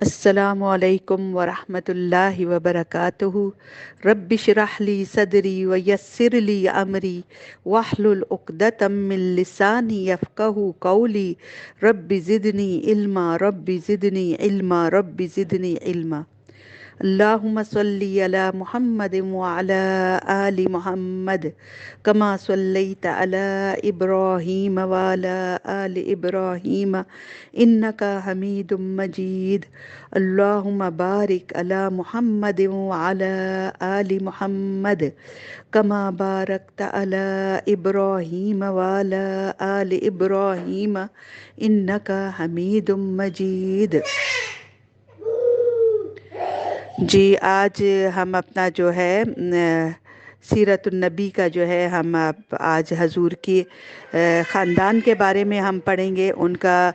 السلام علیکم ورحمۃ اللہ وبرکاتہ۔ رب اشرح لی صدری ویسر لی امری واحلل عقدۃ من لسانی یفقہوا قولی۔ رب زدنی علما، رب زدنی علما، رب زدنی علما۔ اللہم صلی علی محمد وعلی آل محمد کما صلیت علی ابراہیم وعلی آل ابراہیم انک حمید مجید۔ اللہم بارک علی محمد وعلی آل محمد کما بارکت علی ابراہیم وعلی آل ابراہیم انک حمید مجید۔ جی آج ہم اپنا جو ہے سیرت النبی کا جو ہے ہم آج حضور کی خاندان کے بارے میں ہم پڑھیں گے، ان کا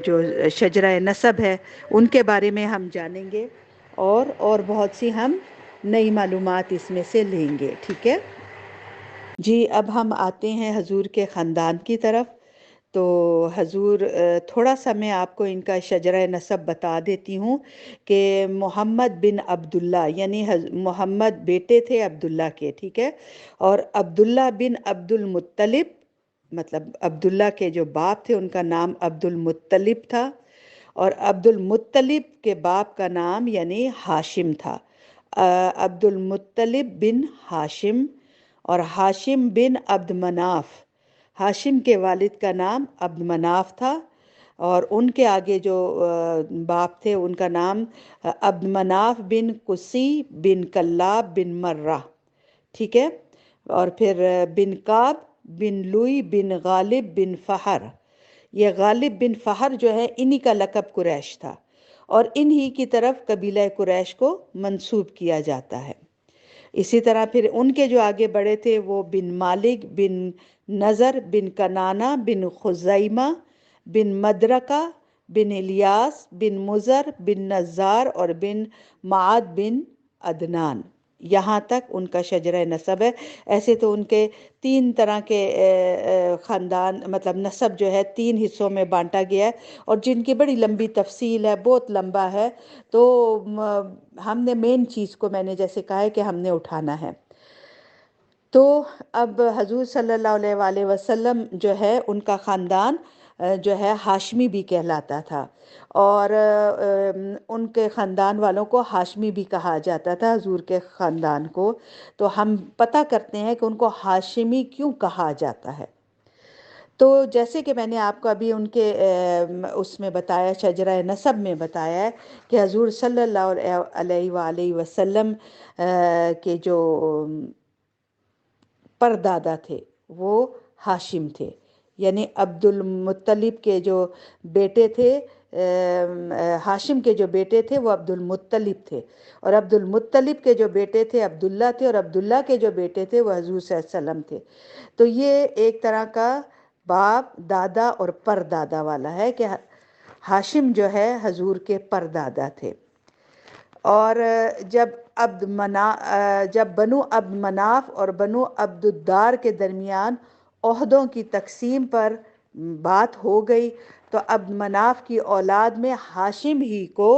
جو شجرہ نسب ہے ان کے بارے میں ہم جانیں گے، اور بہت سی ہم نئی معلومات اس میں سے لیں گے، ٹھیک ہے جی۔ اب ہم آتے ہیں حضور کے خاندان کی طرف۔ تو حضور تھوڑا سا میں آپ کو ان کا شجرہ نسب بتا دیتی ہوں کہ محمد بن عبداللہ، یعنی محمد بیٹے تھے عبداللہ کے، ٹھیک ہے، اور عبداللہ بن عبد المطلب، مطلب عبداللہ کے جو باپ تھے ان کا نام عبد المطلب تھا، اور عبد المطلب کے باپ کا نام یعنی ہاشم تھا۔ عبد المطلب بن ہاشم، اور ہاشم بن عبد مناف، ہاشم کے والد کا نام عبد مناف تھا، اور ان کے آگے جو باپ تھے ان کا نام عبد مناف بن قسی بن کلاب بن مرہ، ٹھیک ہے، اور پھر بن کعب بن لوئی بن غالب بن فہر۔ یہ غالب بن فہر جو ہے انہی کا لقب قریش تھا، اور انہی کی طرف قبیلہ قریش کو منسوب کیا جاتا ہے۔ اسی طرح پھر ان کے جو آگے بڑے تھے وہ بن مالک بن نظر بن کنانہ بن خزیمہ بن مدرکہ بن الیاس بن مزر بن نزار اور بن معد بن عدنان، یہاں تک ان کا شجرہ نسب ہے۔ ایسے تو ان کے تین طرح کے خاندان، مطلب نسب جو ہے تین حصوں میں بانٹا گیا ہے، اور جن کی بڑی لمبی تفصیل ہے، بہت لمبا ہے، تو ہم نے مین چیز کو، میں نے جیسے کہا ہے کہ ہم نے اٹھانا ہے۔ تو اب حضور صلی اللہ علیہ وآلہ وسلم جو ہے ان کا خاندان جو ہے ہاشمی بھی کہلاتا تھا، اور ان کے خاندان والوں کو ہاشمی بھی کہا جاتا تھا، حضور کے خاندان کو۔ تو ہم پتہ کرتے ہیں کہ ان کو ہاشمی کیوں کہا جاتا ہے۔ تو جیسے کہ میں نے آپ کو ابھی ان کے اس میں بتایا، شجرہ نسب میں بتایا ہے کہ حضور صلی اللہ علیہ وآلہ وسلم کے جو پردادا تھے وہ ہاشم تھے، یعنی عبد المطلب کے جو بیٹے تھے، ہاشم کے جو بیٹے تھے وہ عبد المطلب تھے، اور عبد المطلب کے جو بیٹے تھے عبداللہ تھے، اور عبداللہ کے جو بیٹے تھے وہ حضور صلی اللہ علیہ وسلم تھے۔ تو یہ ایک طرح کا باپ دادا اور پردادا والا ہے کہ ہاشم جو ہے حضور کے پردادا تھے۔ اور جب بنو عبد مناف اور بنو عبد الدار کے درمیان عہدوں کی تقسیم پر بات ہو گئی، تو عبد مناف کی اولاد میں ہاشم ہی کو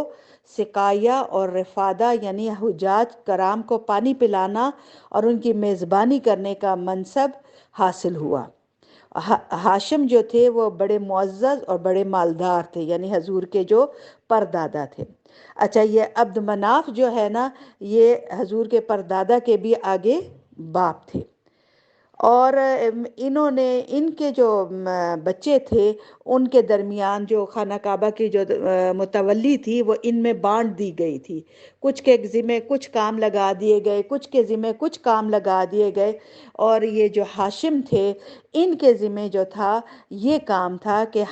سقایہ اور رفادہ یعنی حجاج کرام کو پانی پلانا اور ان کی میزبانی کرنے کا منصب حاصل ہوا۔ ہاشم جو تھے وہ بڑے معزز اور بڑے مالدار تھے، یعنی حضور کے جو پردادا تھے۔ اچھا، یہ عبد مناف جو ہے نا، یہ حضور کے پردادا کے بھی آگے باپ تھے، اور انہوں نے ان کے جو بچے تھے ان کے درمیان جو خانہ کعبہ کی جو متولی تھی وہ ان میں بانٹ دی گئی تھی، کچھ کے ذمہ کچھ کام لگا دیے گئے، کچھ کے ذمہ کچھ کام لگا دیے گئے، اور یہ جو ہاشم تھے ان کے ذمہ جو تھا یہ کام تھا کہ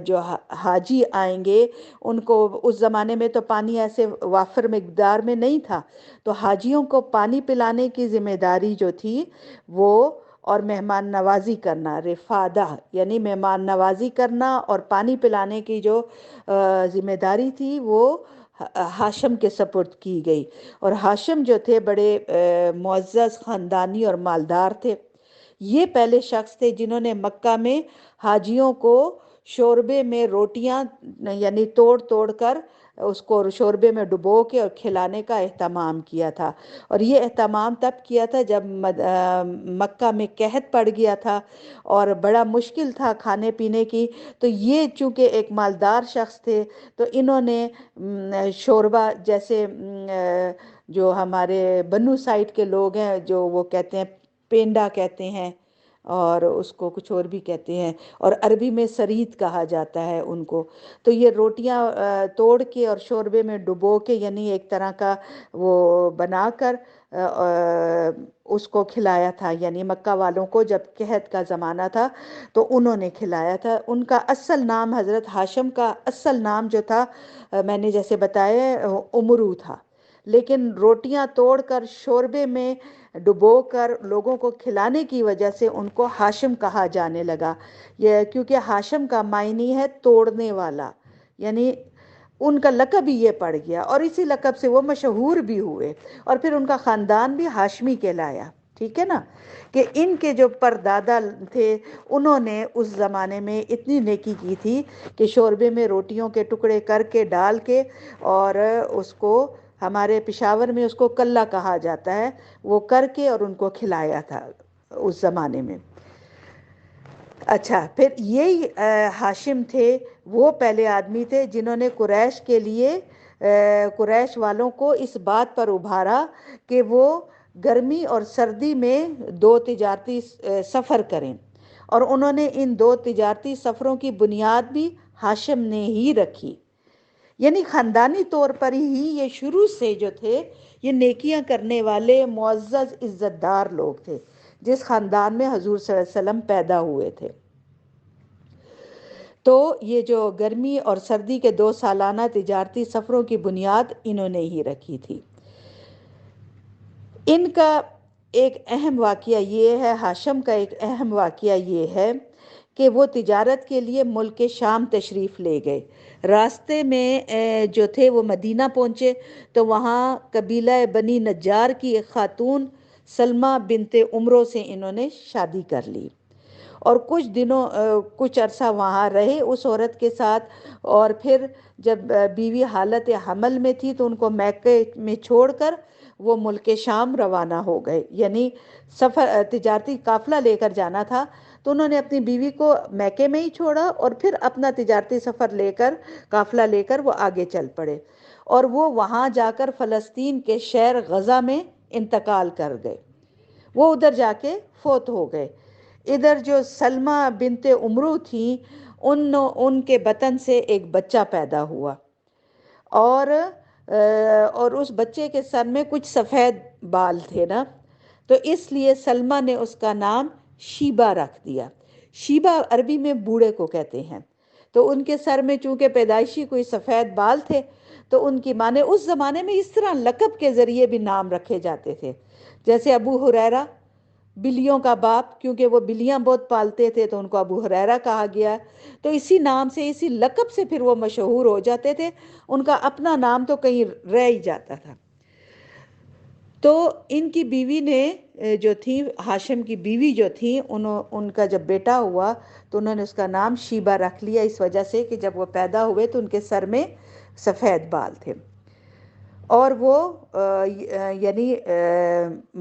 جو حاجی آئیں گے ان کو، اس زمانے میں تو پانی ایسے وافر مقدار میں نہیں تھا، تو حاجیوں کو پانی پلانے کی ذمہ داری جو تھی وہ، اور مہمان نوازی کرنا، رفادہ یعنی مہمان نوازی کرنا اور پانی پلانے کی جو ذمہ داری تھی وہ ہاشم کے سپرد کی گئی۔ اور ہاشم جو تھے بڑے معزز خاندانی اور مالدار تھے۔ یہ پہلے شخص تھے جنہوں نے مکہ میں حاجیوں کو شوربے میں روٹیاں یعنی توڑ توڑ کر اس کو شوربے میں ڈبو کے اور کھلانے کا اہتمام کیا تھا۔ اور یہ اہتمام تب کیا تھا جب مکہ میں قحط پڑ گیا تھا اور بڑا مشکل تھا کھانے پینے کی، تو یہ چونکہ ایک مالدار شخص تھے تو انہوں نے شوربہ جیسے جو ہمارے بنو سائڈ کے لوگ ہیں جو وہ کہتے ہیں پینڈا کہتے ہیں، اور اس کو کچھ اور بھی کہتے ہیں، اور عربی میں سرید کہا جاتا ہے ان کو۔ تو یہ روٹیاں توڑ کے اور شوربے میں ڈبو کے یعنی ایک طرح کا وہ بنا کر اس کو کھلایا تھا، یعنی مکہ والوں کو جب قحط کا زمانہ تھا تو انہوں نے کھلایا تھا۔ ان کا اصل نام، حضرت ہاشم کا اصل نام جو تھا میں نے جیسے بتایا عمرو تھا، لیکن روٹیاں توڑ کر شوربے میں ڈبو کر لوگوں کو کھلانے کی وجہ سے ان کو ہاشم کہا جانے لگا، یہ کیونکہ ہاشم کا معنی ہے توڑنے والا، یعنی ان کا لقب ہی یہ پڑ گیا، اور اسی لقب سے وہ مشہور بھی ہوئے، اور پھر ان کا خاندان بھی ہاشمی کہلایا۔ ٹھیک ہے نا، کہ ان کے جو پردادا تھے انہوں نے اس زمانے میں اتنی نیکی کی تھی کہ شوربے میں روٹیوں کے ٹکڑے کر کے ڈال کے، اور اس کو ہمارے پشاور میں اس کو کلہ کہا جاتا ہے، وہ کر کے اور ان کو کھلایا تھا اس زمانے میں۔ اچھا، پھر یہی ہاشم تھے، وہ پہلے آدمی تھے جنہوں نے قریش کے لیے قریش والوں کو اس بات پر ابھارا کہ وہ گرمی اور سردی میں دو تجارتی سفر کریں، اور انہوں نے ان دو تجارتی سفروں کی بنیاد بھی ہاشم نے ہی رکھی، یعنی خاندانی طور پر ہی یہ شروع سے جو تھے یہ نیکیاں کرنے والے معزز عزت دار لوگ تھے جس خاندان میں حضور صلی اللہ علیہ وسلم پیدا ہوئے تھے۔ تو یہ جو گرمی اور سردی کے 2 سالانہ تجارتی سفروں کی بنیاد انہوں نے ہی رکھی تھی۔ ان کا ایک اہم واقعہ یہ ہے، ہاشم کا ایک اہم واقعہ یہ ہے کہ وہ تجارت کے لیے ملک شام تشریف لے گئے۔ راستے میں جو تھے وہ مدینہ پہنچے تو وہاں قبیلہ بنی نجار کی ایک خاتون سلمہ بنت عمرو سے انہوں نے شادی کر لی، اور کچھ عرصہ وہاں رہے اس عورت کے ساتھ، اور پھر جب بیوی حالت حمل میں تھی تو ان کو مکہ میں چھوڑ کر وہ ملک شام روانہ ہو گئے، یعنی تجارتی قافلہ لے کر جانا تھا تو انہوں نے اپنی بیوی کو مکہ میں ہی چھوڑا اور پھر اپنا تجارتی سفر لے کر قافلہ لے کر وہ آگے چل پڑے، اور وہ وہاں جا کر فلسطین کے شہر غزہ میں انتقال کر گئے، وہ ادھر جا کے فوت ہو گئے۔ ادھر جو سلمہ بنت عمرو تھیں ان کے بطن سے ایک بچہ پیدا ہوا، اور اس بچے کے سر میں کچھ سفید بال تھے نا، تو اس لیے سلمہ نے اس کا نام شیبہ رکھ دیا۔ شیبہ عربی میں بوڑھے کو کہتے ہیں، تو ان کے سر میں چونکہ پیدائشی کوئی سفید بال تھے تو ان کی ماں نے، اس زمانے میں اس طرح لقب کے ذریعے بھی نام رکھے جاتے تھے، جیسے ابو ہریرہ بلیوں کا باپ، کیونکہ وہ بلیاں بہت پالتے تھے تو ان کو ابو ہریرہ کہا گیا، تو اسی نام سے اسی لقب سے پھر وہ مشہور ہو جاتے تھے، ان کا اپنا نام تو کہیں رہ ہی جاتا تھا۔ تو ان کی بیوی نے جو تھی، ہاشم کی بیوی جو تھی، ان کا جب بیٹا ہوا تو انہوں نے اس کا نام شیبہ رکھ لیا، اس وجہ سے کہ جب وہ پیدا ہوئے تو ان کے سر میں سفید بال تھے، اور وہ یعنی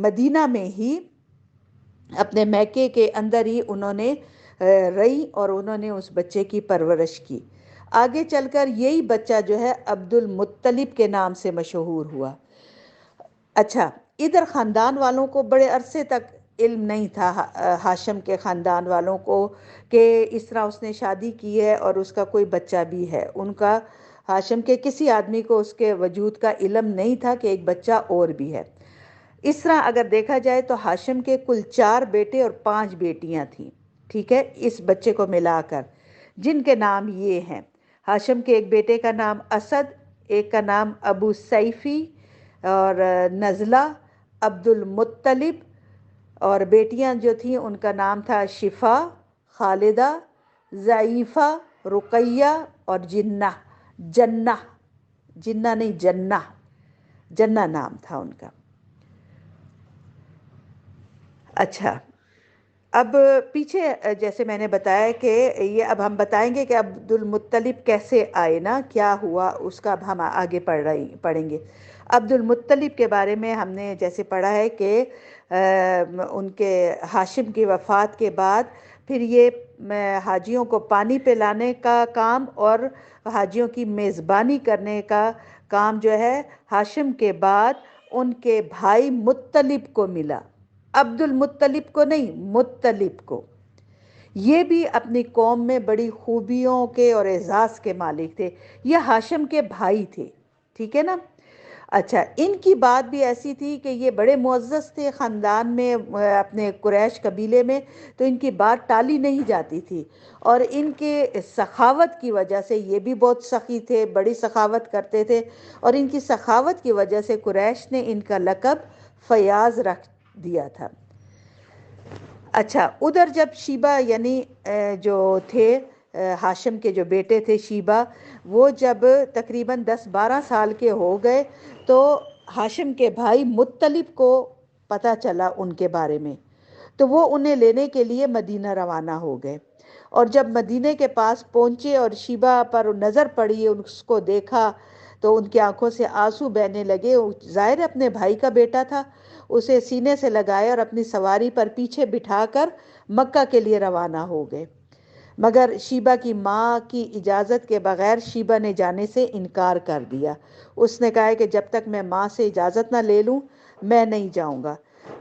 مدینہ میں ہی اپنے میکے کے اندر ہی انہوں نے رہی اور انہوں نے اس بچے کی پرورش کی۔ آگے چل کر یہی بچہ جو ہے عبد المطلب کے نام سے مشہور ہوا۔ اچھا، ادھر خاندان والوں کو بڑے عرصے تک علم نہیں تھا، ہاشم کے خاندان والوں کو، کہ اس طرح اس نے شادی کی ہے اور اس کا کوئی بچہ بھی ہے۔ ان کا ہاشم کے کسی آدمی کو اس کے وجود کا علم نہیں تھا کہ ایک بچہ اور بھی ہے۔ اس طرح اگر دیکھا جائے تو ہاشم کے کل 4 بیٹے اور 5 بیٹیاں تھیں، ٹھیک ہے، اس بچے کو ملا کر، جن کے نام یہ ہیں: ہاشم کے ایک بیٹے کا نام اسد، ایک کا نام ابو سیفی اور نزلہ، عبد المطلب، اور بیٹیاں جو تھیں ان کا نام تھا شفا، خالدہ، ضعیفہ، رقیہ اور جنہ نہیں جنہ نام تھا ان کا۔ اچھا، اب پیچھے جیسے میں نے بتایا کہ یہ اب ہم بتائیں گے کہ عبد المطلب کیسے آئے نا، کیا ہوا اس کا اب ہم آگے پڑھیں گے۔ عبد المطلب کے بارے میں ہم نے جیسے پڑھا ہے کہ ان کے ہاشم کی وفات کے بعد پھر یہ حاجیوں کو پانی پلانے کا کام اور حاجیوں کی میزبانی کرنے کا کام جو ہے ہاشم کے بعد ان کے بھائی مطلب کو ملا، عبد المطلب کو نہیں، مطلب کو۔ یہ بھی اپنی قوم میں بڑی خوبیوں کے اور اعزاز کے مالک تھے، یہ ہاشم کے بھائی تھے، ٹھیک ہے نا۔ اچھا، ان کی بات بھی ایسی تھی کہ یہ بڑے معزز تھے خاندان میں، اپنے قریش قبیلے میں، تو ان کی بات ٹالی نہیں جاتی تھی، اور ان کے سخاوت کی وجہ سے، یہ بھی بہت سخی تھے، بڑی سخاوت کرتے تھے، اور ان کی سخاوت کی وجہ سے قریش نے ان کا لقب فیاض رکھ دیا تھا۔ اچھا، ادھر جب شیبہ یعنی جو تھے ہاشم کے جو بیٹے تھے شیبہ، وہ جب تقریباً 10-12 سال کے ہو گئے تو ہاشم کے بھائی مطلب کو پتہ چلا ان کے بارے میں، تو وہ انہیں لینے کے لیے مدینہ روانہ ہو گئے، اور جب مدینے کے پاس پہنچے اور شیبہ پر نظر پڑی، اس کو دیکھا تو ان کی آنکھوں سے آنسو بہنے لگے۔ ظاہر اپنے بھائی کا بیٹا تھا، اسے سینے سے لگائے اور اپنی سواری پر پیچھے بٹھا کر مکہ کے لیے روانہ ہو گئے، مگر شیبہ کی ماں کی اجازت کے بغیر شیبہ نے جانے سے انکار کر دیا۔ اس نے کہا کہ جب تک میں ماں سے اجازت نہ لے لوں میں نہیں جاؤں گا۔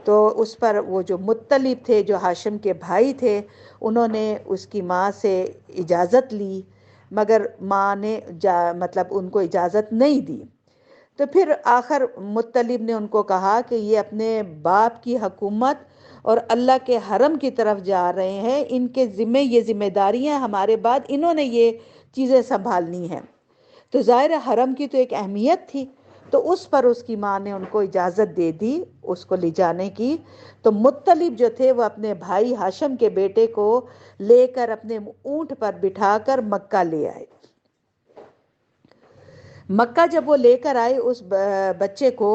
تو اس پر وہ جو مطلب تھے، جو ہاشم کے بھائی تھے، انہوں نے اس کی ماں سے اجازت لی، مگر ماں نے مطلب ان کو اجازت نہیں دی۔ تو پھر آخر مطلب نے ان کو کہا کہ یہ اپنے باپ کی حکومت اور اللہ کے حرم کی طرف جا رہے ہیں، ان کے ذمہ یہ ذمہ داریاں ہمارے بعد انہوں نے یہ چیزیں سنبھالنی ہیں۔ تو ظاہر حرم کی تو ایک اہمیت تھی، تو اس پر اس کی ماں نے ان کو اجازت دے دی اس کو لے جانے کی۔ تو مطلب جو تھے وہ اپنے بھائی ہاشم کے بیٹے کو لے کر اپنے اونٹ پر بٹھا کر مکہ لے آئے۔ مکہ جب وہ لے کر آئے اس بچے کو،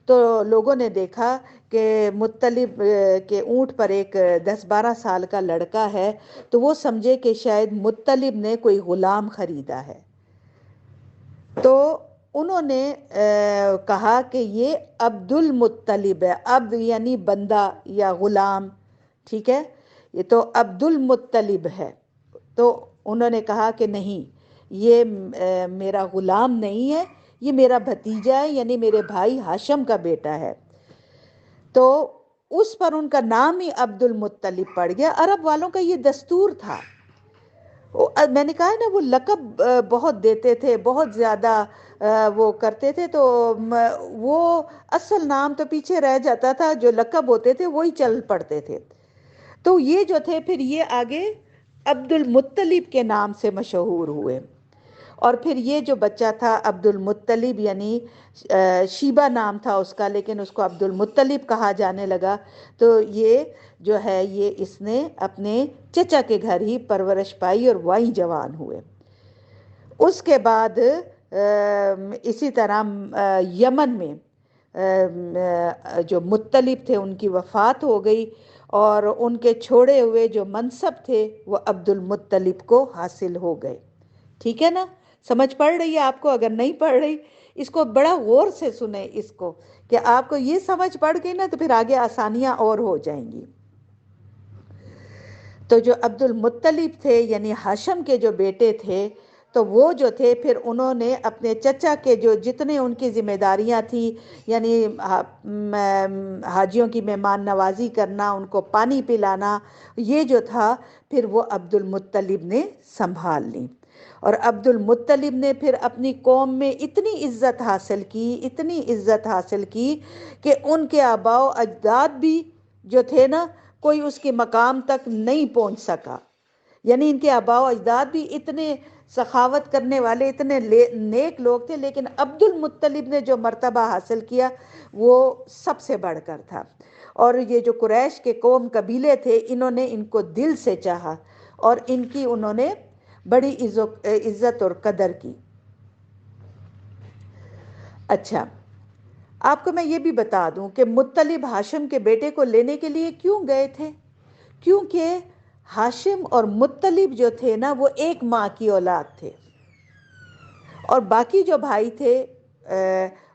تو لوگوں نے دیکھا کہ مطلب کے اونٹ پر ایک 10-12 سال کا لڑکا ہے، تو وہ سمجھے کہ شاید مطلب نے کوئی غلام خریدا ہے، تو انہوں نے کہا کہ یہ عبد المطلب ہے، عبد یعنی بندہ یا غلام، ٹھیک ہے، یہ تو عبد المطلب ہے۔ تو انہوں نے کہا کہ نہیں، یہ میرا غلام نہیں ہے، یہ میرا بھتیجا ہے، یعنی میرے بھائی ہاشم کا بیٹا ہے۔ تو اس پر ان کا نام ہی عبد المطلب پڑ گیا۔ عرب والوں کا یہ دستور تھا، میں نے کہا ہے نا، وہ لقب بہت دیتے تھے، بہت زیادہ وہ کرتے تھے، تو وہ اصل نام تو پیچھے رہ جاتا تھا، جو لقب ہوتے تھے وہی چل پڑتے تھے۔ تو یہ جو تھے پھر یہ آگے عبد المطلب کے نام سے مشہور ہوئے، اور پھر یہ جو بچہ تھا عبد المطلب، یعنی شیبہ نام تھا اس کا، لیکن اس کو عبد المطلب کہا جانے لگا، تو یہ جو ہے یہ اس نے اپنے چچا کے گھر ہی پرورش پائی اور وہیں جوان ہوئے۔ اس کے بعد اسی طرح یمن میں جو مطلب تھے ان کی وفات ہو گئی، اور ان کے چھوڑے ہوئے جو منصب تھے وہ عبد المطلب کو حاصل ہو گئے، ٹھیک ہے نا۔ سمجھ پڑ رہی ہے آپ کو؟ اگر نہیں پڑ رہی اس کو بڑا غور سے سنیں، اس کو کہ آپ کو یہ سمجھ پڑ گئی نا تو پھر آگے آسانیاں اور ہو جائیں گی۔ تو جو عبد المطلب تھے یعنی ہاشم کے جو بیٹے تھے، تو وہ جو تھے پھر انہوں نے اپنے چچا کے جو جتنے ان کی ذمہ داریاں تھیں، یعنی حاجیوں کی مہمان نوازی کرنا، ان کو پانی پلانا، یہ جو تھا پھر وہ عبد المطلب نے سنبھال لی۔ اور عبد المطلب نے پھر اپنی قوم میں اتنی عزت حاصل کی، اتنی عزت حاصل کی کہ ان کے آباء و اجداد بھی جو تھے نا، کوئی اس کے مقام تک نہیں پہنچ سکا۔ یعنی ان کے آباء و اجداد بھی اتنے سخاوت کرنے والے، اتنے نیک لوگ تھے، لیکن عبد المطلب نے جو مرتبہ حاصل کیا وہ سب سے بڑھ کر تھا۔ اور یہ جو قریش کے قوم قبیلے تھے، انہوں نے ان کو دل سے چاہا اور ان کی انہوں نے بڑی عزت اور قدر کی۔ اچھا، آپ کو میں یہ بھی بتا دوں کہ مطلب ہاشم کے بیٹے کو لینے کے لیے کیوں گئے تھے؟ کیونکہ ہاشم اور مطلب جو تھے نا وہ ایک ماں کی اولاد تھے، اور باقی جو بھائی تھے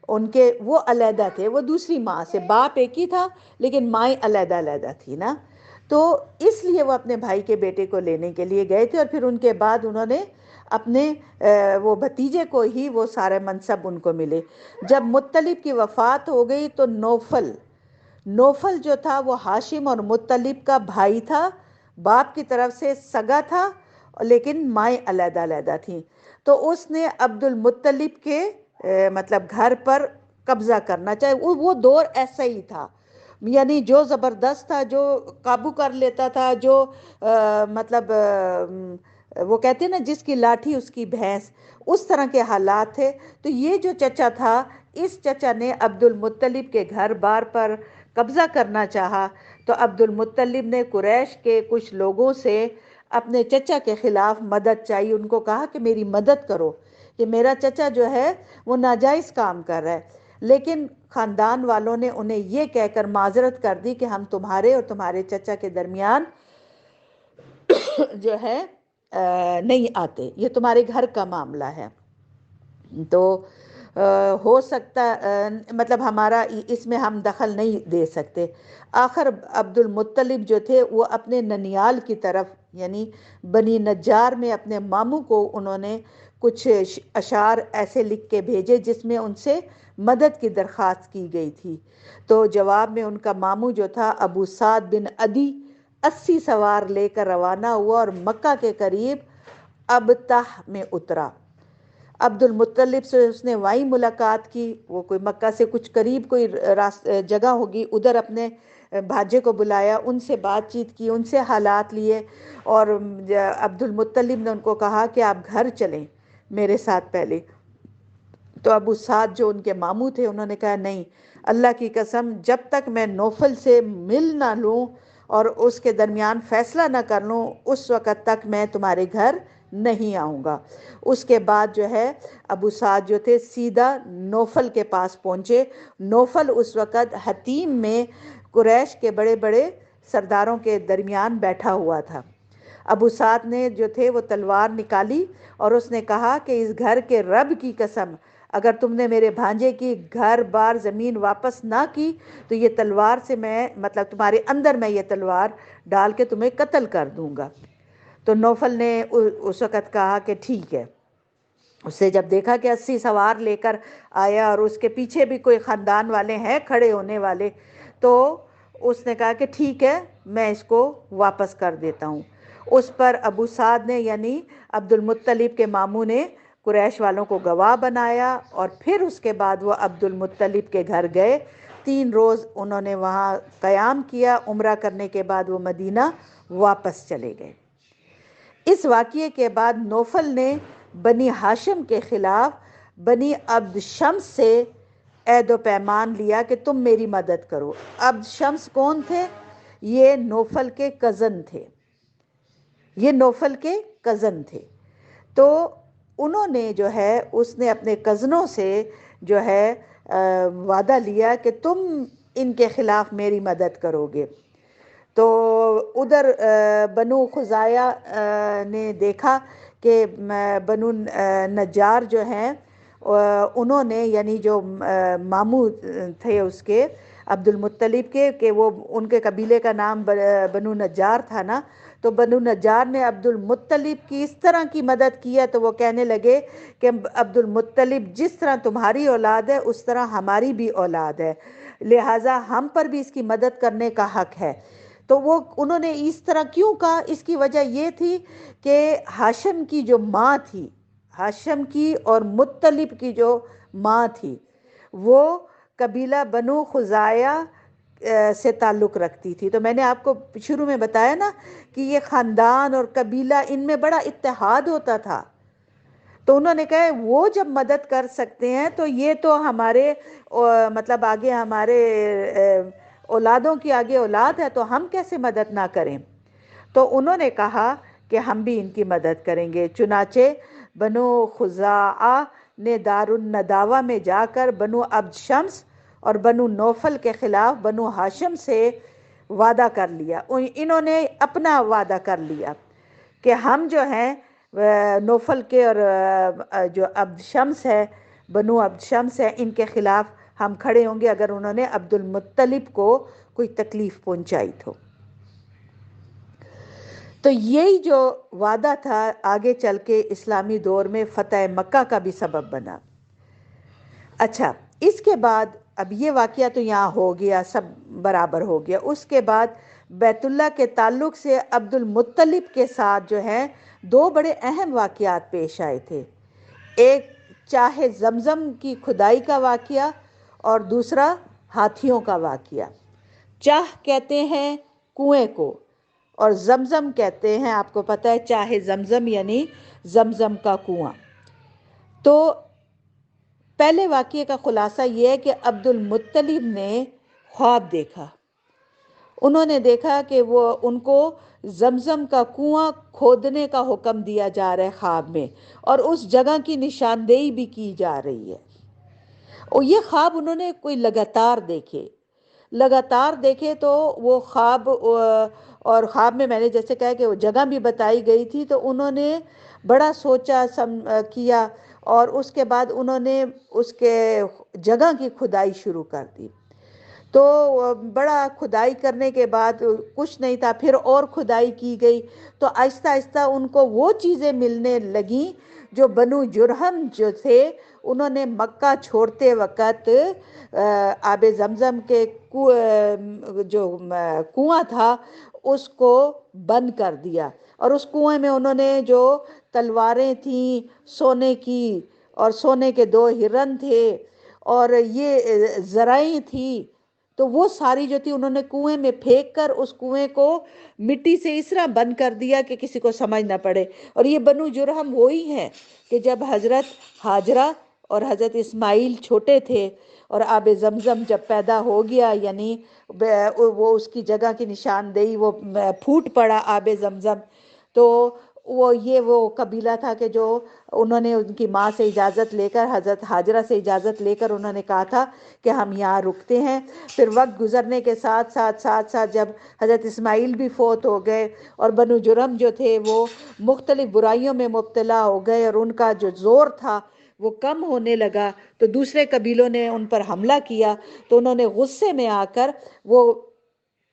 ان کے وہ علیحدہ تھے، وہ دوسری ماں سے، باپ ایک ہی تھا لیکن مائیں علیحدہ علیحدہ تھی نا، تو اس لیے وہ اپنے بھائی کے بیٹے کو لینے کے لیے گئے تھے، اور پھر ان کے بعد انہوں نے اپنے وہ بھتیجے کو ہی وہ سارے منصب ان کو ملے۔ جب مطلب کی وفات ہو گئی تو نوفل جو تھا وہ ہاشم اور مطلب کا بھائی تھا، باپ کی طرف سے سگا تھا لیکن مائیں علیحدہ علیحدہ تھیں، تو اس نے عبد المطلب کے مطلب گھر پر قبضہ کرنا چاہے، وہ دور ایسا ہی تھا، یعنی جو زبردست تھا، جو قابو کر لیتا تھا، جو مطلب وہ کہتے ہیں نا جس کی لاٹھی اس کی بھینس، اس طرح کے حالات تھے۔ تو یہ جو چچا تھا، اس چچا نے عبد المطلب کے گھر بار پر قبضہ کرنا چاہا، تو عبد المطلب نے قریش کے کچھ لوگوں سے اپنے چچا کے خلاف مدد چاہیے، ان کو کہا کہ میری مدد کرو کہ میرا چچا جو ہے وہ ناجائز کام کر رہا ہے، لیکن خاندان والوں نے انہیں یہ کہہ کر معذرت کر دی کہ ہم تمہارے اور تمہارے چچا کے درمیان جو ہے نہیں آتے، یہ تمہارے گھر کا معاملہ ہے، تو ہو سکتا مطلب ہمارا اس میں ہم دخل نہیں دے سکتے۔ آخر عبد المطلب جو تھے وہ اپنے ننیال کی طرف یعنی بنی نجار میں اپنے ماموں کو انہوں نے کچھ اشعار ایسے لکھ کے بھیجے جس میں ان سے مدد کی درخواست کی گئی تھی، تو جواب میں ان کا ماموں جو تھا ابو سعد بن عدی 80 سوار لے کر روانہ ہوا اور مکہ کے قریب ابتح میں اترا۔ عبد المطلب سے اس نے وہیں ملاقات کی، وہ کوئی مکہ سے کچھ قریب کوئی جگہ ہوگی، ادھر اپنے بھاجے کو بلایا، ان سے بات چیت کی، ان سے حالات لیے، اور عبد المطلب نے ان کو کہا کہ آپ گھر چلیں میرے ساتھ پہلے، تو ابو سعد جو ان کے ماموں تھے انہوں نے کہا نہیں، اللہ کی قسم جب تک میں نوفل سے مل نہ لوں اور اس کے درمیان فیصلہ نہ کر لوں اس وقت تک میں تمہارے گھر نہیں آؤں گا۔ اس کے بعد جو ہے ابو سعد جو تھے سیدھا نوفل کے پاس پہنچے۔ نوفل اس وقت حتیم میں قریش کے بڑے بڑے سرداروں کے درمیان بیٹھا ہوا تھا۔ ابو سعد نے جو تھے وہ تلوار نکالی اور اس نے کہا کہ اس گھر کے رب کی قسم اگر تم نے میرے بھانجے کی گھر بار زمین واپس نہ کی تو یہ تلوار سے میں مطلب تمہارے اندر میں یہ تلوار ڈال کے تمہیں قتل کر دوں گا۔ تو نوفل نے اس وقت کہا کہ ٹھیک ہے۔ اس سے جب دیکھا کہ 80 سوار لے کر آیا اور اس کے پیچھے بھی کوئی خاندان والے ہیں کھڑے ہونے والے، تو اس نے کہا کہ ٹھیک ہے میں اس کو واپس کر دیتا ہوں۔ اس پر ابو سعد نے یعنی عبد المطلب کے ماموں نے قریش والوں کو گواہ بنایا، اور پھر اس کے بعد وہ عبد المطلب کے گھر گئے۔ 3 روز انہوں نے وہاں قیام کیا، عمرہ کرنے کے بعد وہ مدینہ واپس چلے گئے۔ اس واقعے کے بعد نوفل نے بنی ہاشم کے خلاف بنی عبد شمس سے عہد و پیمان لیا کہ تم میری مدد کرو۔ عبد شمس کون تھے؟ یہ نوفل کے کزن تھے، یہ نوفل کے کزن تھے، تو انہوں نے جو ہے اس نے اپنے کزنوں سے جو ہے وعدہ لیا کہ تم ان کے خلاف میری مدد کرو گے۔ تو ادھر بنو خزاعہ نے دیکھا کہ بنو نجار جو ہیں انہوں نے یعنی جو ماموں تھے اس کے عبد المطلب کے کہ وہ ان کے قبیلے کا نام بنو نجار تھا نا، تو بنو نجار نے عبد المطلب کی اس طرح کی مدد کی ہے، تو وہ کہنے لگے کہ عبد المطلب جس طرح تمہاری اولاد ہے اس طرح ہماری بھی اولاد ہے، لہٰذا ہم پر بھی اس کی مدد کرنے کا حق ہے۔ تو وہ انہوں نے اس طرح کیوں کہا؟ اس کی وجہ یہ تھی کہ ہاشم کی جو ماں تھی، ہاشم کی اور مطلب کی جو ماں تھی وہ قبیلہ بنو خزاعہ سے تعلق رکھتی تھی۔ تو میں نے آپ کو شروع میں بتایا نا کہ یہ خاندان اور قبیلہ ان میں بڑا اتحاد ہوتا تھا، تو انہوں نے کہا وہ جب مدد کر سکتے ہیں تو یہ تو ہمارے مطلب آگے ہمارے اولادوں کی آگے اولاد ہے، تو ہم کیسے مدد نہ کریں؟ تو انہوں نے کہا کہ ہم بھی ان کی مدد کریں گے۔ چنانچہ بنو خزاعہ نے دار النداوہ میں جا کر بنو عبد شمس اور بنو نوفل کے خلاف بنو ہاشم سے وعدہ کر لیا، انہوں نے اپنا وعدہ کر لیا کہ ہم جو ہیں نوفل کے اور جو عبد شمس ہے، بنو عبد شمس ہے، ان کے خلاف ہم کھڑے ہوں گے اگر انہوں نے عبد المطلب کو کوئی تکلیف پہنچائی تو یہی جو وعدہ تھا آگے چل کے اسلامی دور میں فتح مکہ کا بھی سبب بنا۔ اچھا، اس کے بعد اب یہ واقعہ تو یہاں ہو گیا، سب برابر ہو گیا۔ اس کے بعد بیت اللہ کے تعلق سے عبد المطلب کے ساتھ جو ہے دو بڑے اہم واقعات پیش آئے تھے، ایک چاہ زمزم کی کھدائی کا واقعہ اور دوسرا ہاتھیوں کا واقعہ۔ چاہ کہتے ہیں کنویں کو اور زمزم کہتے ہیں، آپ کو پتہ ہے چاہ زمزم یعنی زمزم کا کنواں۔ تو پہلے واقعے کا خلاصہ یہ ہے کہ عبد المطلب نے خواب دیکھا، انہوں نے دیکھا کہ وہ ان کو زمزم کا کنواں کھودنے کا حکم دیا جا رہا ہے خواب میں، اور اس جگہ کی نشاندہی بھی کی جا رہی ہے۔ اور یہ خواب انہوں نے کوئی لگاتار دیکھے تو وہ خواب، اور خواب میں نے جیسے کہا کہ وہ جگہ بھی بتائی گئی تھی، تو انہوں نے بڑا سوچا کیا، اور اس کے بعد انہوں نے اس کے جگہ کی کھدائی شروع کر دی۔ تو بڑا کھدائی کرنے کے بعد کچھ نہیں تھا، پھر اور کھدائی کی گئی، تو آہستہ آہستہ ان کو وہ چیزیں ملنے لگیں جو بنو جرہم جو تھے انہوں نے مکہ چھوڑتے وقت آب زمزم کے جو کنواں تھا اس کو بند کر دیا، اور اس کنویں میں انہوں نے جو تلواریں تھیں سونے کی، اور سونے کے 2 ہرن تھے، اور یہ زرعیں تھی، تو وہ ساری جو تھی انہوں نے کنویں میں پھینک کر اس کنویں کو مٹی سے اس طرح بند کر دیا کہ کسی کو سمجھ نہ پڑے۔ اور یہ بنو جرہم وہی ہیں کہ جب حضرت ہاجرہ اور حضرت اسماعیل چھوٹے تھے اور آب زمزم جب پیدا ہو گیا، یعنی وہ اس کی جگہ کی نشاندہی وہ پھوٹ پڑا آب زمزم، تو وہ قبیلہ تھا کہ جو انہوں نے ان کی ماں سے اجازت لے کر، حضرت ہاجرہ سے اجازت لے کر انہوں نے کہا تھا کہ ہم یہاں رکتے ہیں۔ پھر وقت گزرنے کے ساتھ جب حضرت اسماعیل بھی فوت ہو گئے اور بنو جرہم جو تھے وہ مختلف برائیوں میں مبتلا ہو گئے اور ان کا جو زور تھا وہ کم ہونے لگا، تو دوسرے قبیلوں نے ان پر حملہ کیا، تو انہوں نے غصے میں آ کر وہ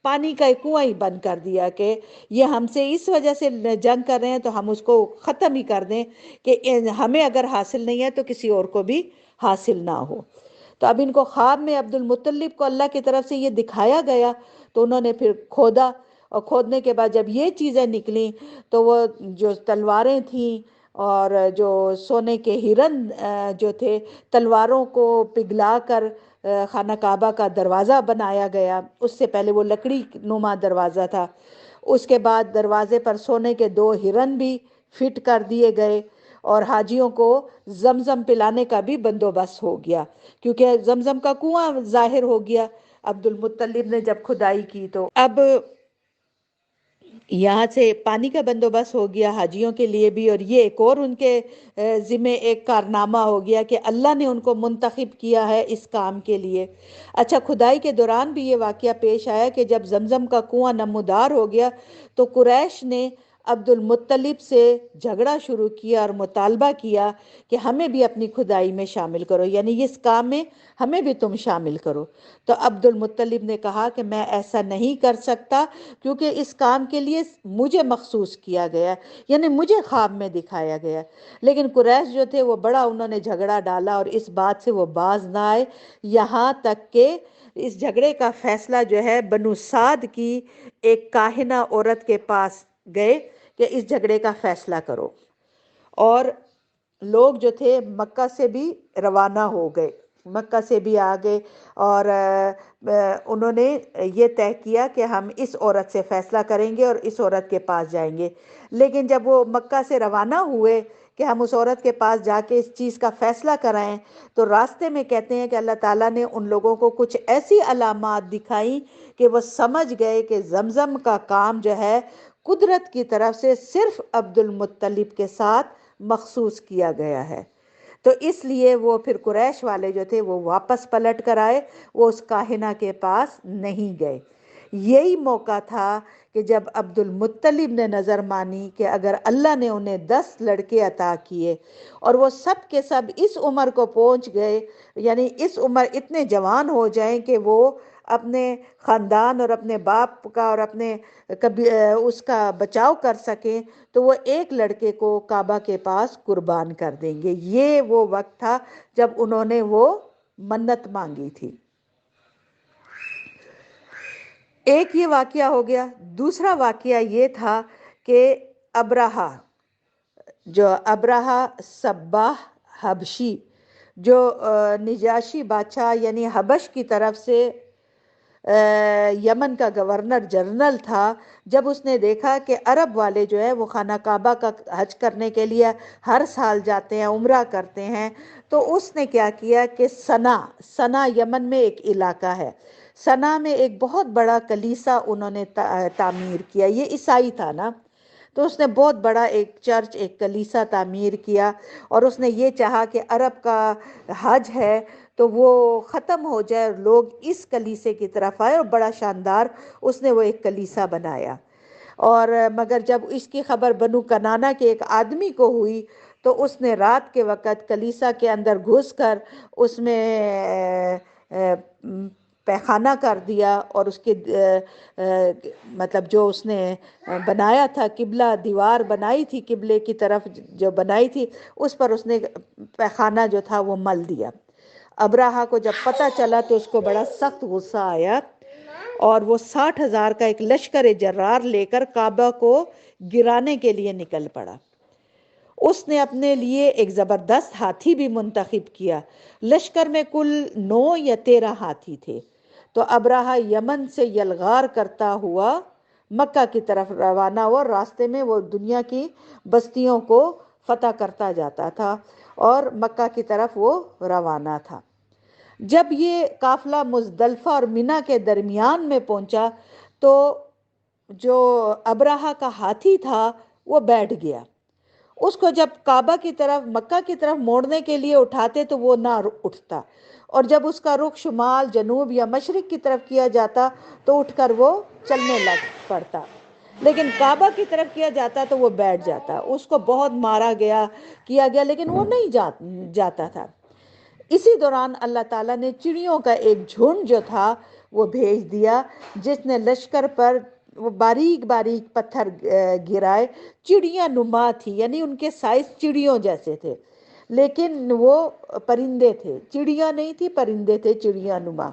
پانی کا ایک کنواں ہی بند کر دیا کہ یہ ہم سے اس وجہ سے جنگ کر رہے ہیں تو ہم اس کو ختم ہی کر دیں کہ ہمیں اگر حاصل نہیں ہے تو کسی اور کو بھی حاصل نہ ہو۔ تو اب ان کو خواب میں عبد المطلب کو اللہ کی طرف سے یہ دکھایا گیا، تو انہوں نے پھر کھودا، اور کھودنے کے بعد جب یہ چیزیں نکلیں تو وہ جو تلواریں تھیں اور جو سونے کے ہرن جو تھے، تلواروں کو پگھلا کر خانہ کعبہ کا دروازہ بنایا گیا۔ اس سے پہلے وہ لکڑی نما دروازہ تھا، اس کے بعد دروازے پر سونے کے 2 ہرن بھی فٹ کر دیے گئے، اور حاجیوں کو زمزم پلانے کا بھی بندوبست ہو گیا، کیونکہ زمزم کا کنواں ظاہر ہو گیا عبد المطلب نے جب کھدائی کی۔ تو اب یہاں سے پانی کا بندوبست ہو گیا حاجیوں کے لیے بھی، اور یہ ایک اور ان کے ذمہ ایک کارنامہ ہو گیا کہ اللہ نے ان کو منتخب کیا ہے اس کام کے لیے۔ اچھا، کھدائی کے دوران بھی یہ واقعہ پیش آیا کہ جب زمزم کا کنواں نمودار ہو گیا تو قریش نے عبد المطلب سے جھگڑا شروع کیا اور مطالبہ کیا کہ ہمیں بھی اپنی کھدائی میں شامل کرو، یعنی اس کام میں ہمیں بھی تم شامل کرو۔ تو عبد المطلب نے کہا کہ میں ایسا نہیں کر سکتا، کیونکہ اس کام کے لیے مجھے مخصوص کیا گیا، یعنی مجھے خواب میں دکھایا گیا۔ لیکن قریش جو تھے وہ بڑا انہوں نے جھگڑا ڈالا، اور اس بات سے وہ باز نہ آئے، یہاں تک کہ اس جھگڑے کا فیصلہ جو ہے بنو سعد کی ایک کاہنہ عورت کے پاس گئے کہ اس جھگڑے کا فیصلہ کرو، اور لوگ جو تھے مکہ سے بھی روانہ ہو گئے، مکہ سے بھی آ گئے، اور انہوں نے یہ طے کیا کہ ہم اس عورت سے فیصلہ کریں گے اور اس عورت کے پاس جائیں گے۔ لیکن جب وہ مکہ سے روانہ ہوئے کہ ہم اس عورت کے پاس جا کے اس چیز کا فیصلہ کرائیں، تو راستے میں کہتے ہیں کہ اللہ تعالیٰ نے ان لوگوں کو کچھ ایسی علامات دکھائیں کہ وہ سمجھ گئے کہ زمزم کا کام جو ہے قدرت کی طرف سے صرف عبد المطلب کے ساتھ مخصوص کیا گیا ہے۔ تو اس لیے وہ پھر قریش والے جو تھے وہ واپس پلٹ کر آئے، وہ اس کاہنہ کے پاس نہیں گئے۔ یہی موقع تھا کہ جب عبد المطلب نے نظر مانی کہ اگر اللہ نے انہیں 10 لڑکے عطا کیے اور وہ سب کے سب اس عمر کو پہنچ گئے، یعنی اس عمر اتنے جوان ہو جائیں کہ وہ اپنے خاندان اور اپنے باپ کا اور اپنے اس کا بچاؤ کر سکیں، تو وہ ایک لڑکے کو کعبہ کے پاس قربان کر دیں گے۔ یہ وہ وقت تھا جب انہوں نے وہ منت مانگی تھی۔ ایک یہ واقعہ ہو گیا۔ دوسرا واقعہ یہ تھا کہ ابرہہ سباہ حبشی، جو نجاشی بادشاہ یعنی حبش کی طرف سے یمن کا گورنر جنرل تھا، جب اس نے دیکھا کہ عرب والے جو ہے وہ خانہ کعبہ کا حج کرنے کے لیے ہر سال جاتے ہیں، عمرہ کرتے ہیں، تو اس نے کیا کیا کہ سنا یمن میں ایک علاقہ ہے، سنا میں ایک بہت بڑا کلیسا انہوں نے تعمیر کیا۔ یہ عیسائی تھا نا، تو اس نے بہت بڑا ایک چرچ، ایک کلیسا تعمیر کیا، اور اس نے یہ چاہا کہ عرب کا حج ہے تو وہ ختم ہو جائے اور لوگ اس کلیسے کی طرف آئے، اور بڑا شاندار اس نے وہ ایک کلیسا بنایا۔ اور مگر جب اس کی خبر بنو کنانا کے ایک آدمی کو ہوئی تو اس نے رات کے وقت کلیسا کے اندر گھس کر اس میں پیخانہ کر دیا، اور اس کے مطلب جو اس نے بنایا تھا، قبلہ دیوار بنائی تھی قبلے کی طرف جو بنائی تھی، اس پر اس نے پیخانہ جو تھا وہ مل دیا۔ ابرہہ کو جب پتہ چلا تو اس کو بڑا سخت غصہ آیا، اور وہ 60,000 کا ایک لشکر جرار لے کر کعبہ کو گرانے کے لیے نکل پڑا۔ اس نے اپنے لیے ایک زبردست ہاتھی بھی منتخب کیا۔ لشکر میں کل 9 یا 13 ہاتھی تھے۔ تو ابرہہ یمن سے یلغار کرتا ہوا مکہ کی طرف روانہ ہوا، اور راستے میں وہ دنیا کی بستیوں کو فتح کرتا جاتا تھا، اور مکہ کی طرف وہ روانہ تھا۔ جب یہ قافلہ مزدلفہ اور منی کے درمیان میں پہنچا تو جو ابرہہ کا ہاتھی تھا وہ بیٹھ گیا۔ اس کو جب کعبہ کی طرف، مکہ کی طرف موڑنے کے لیے اٹھاتے تو وہ نہ اٹھتا، اور جب اس کا رخ شمال، جنوب یا مشرق کی طرف کیا جاتا تو اٹھ کر وہ چلنے لگ پڑتا، لیکن کعبہ کی طرف کیا جاتا تو وہ بیٹھ جاتا۔ اس کو بہت مارا گیا، کیا گیا، لیکن وہ نہیں جاتا تھا۔ اسی دوران اللہ تعالیٰ نے چڑیوں کا ایک جھنڈ جو تھا وہ بھیج دیا، جس نے لشکر پر وہ باریک باریک پتھر گرائے۔ چڑیاں نما تھی، یعنی ان کے سائز چڑیوں جیسے تھے، لیکن وہ پرندے تھے، چڑیاں نہیں تھی، پرندے تھے چڑیاں نما۔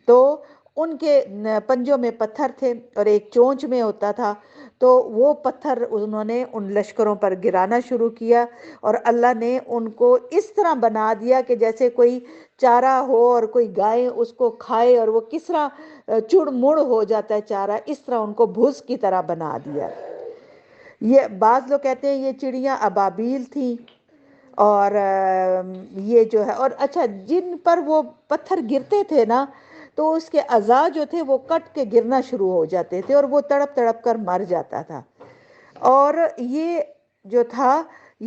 تو ان کے پنجوں میں پتھر تھے اور ایک چونچ میں ہوتا تھا، تو وہ پتھر انہوں نے ان لشکروں پر گرانا شروع کیا، اور اللہ نے ان کو اس طرح بنا دیا کہ جیسے کوئی چارہ ہو اور کوئی گائے اس کو کھائے، اور وہ کس طرح چڑ مڑ ہو جاتا ہے چارہ، اس طرح ان کو بھوس کی طرح بنا دیا۔ یہ بعض لوگ کہتے ہیں یہ چڑیاں ابابیل تھیں، اور یہ جو ہے، اور اچھا جن پر وہ پتھر گرتے تھے نا تو اس کے اعضاء جو تھے وہ کٹ کے گرنا شروع ہو جاتے تھے، اور وہ تڑپ تڑپ کر مر جاتا تھا۔ اور یہ جو تھا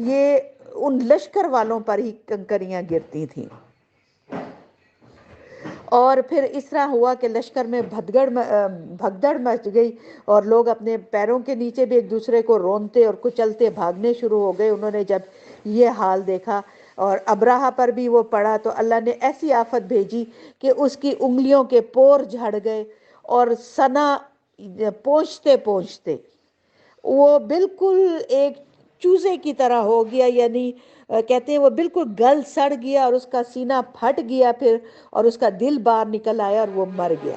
یہ ان لشکر والوں پر ہی کنکریاں گرتی تھیں، اور پھر اس طرح ہوا کہ لشکر میں بھگدڑ مچ گئی، اور لوگ اپنے پیروں کے نیچے بھی ایک دوسرے کو رونتے اور کچلتے بھاگنے شروع ہو گئے۔ انہوں نے جب یہ حال دیکھا اور ابرہہ پر بھی وہ پڑا تو اللہ نے ایسی آفت بھیجی کہ اس کی انگلیوں کے پور جھڑ گئے، اور سنا پہنچتے پہنچتے وہ بالکل ایک چوزے کی طرح ہو گیا، یعنی کہتے ہیں وہ بالکل گل سڑ گیا، اور اس کا سینہ پھٹ گیا پھر، اور اس کا دل باہر نکل آیا اور وہ مر گیا۔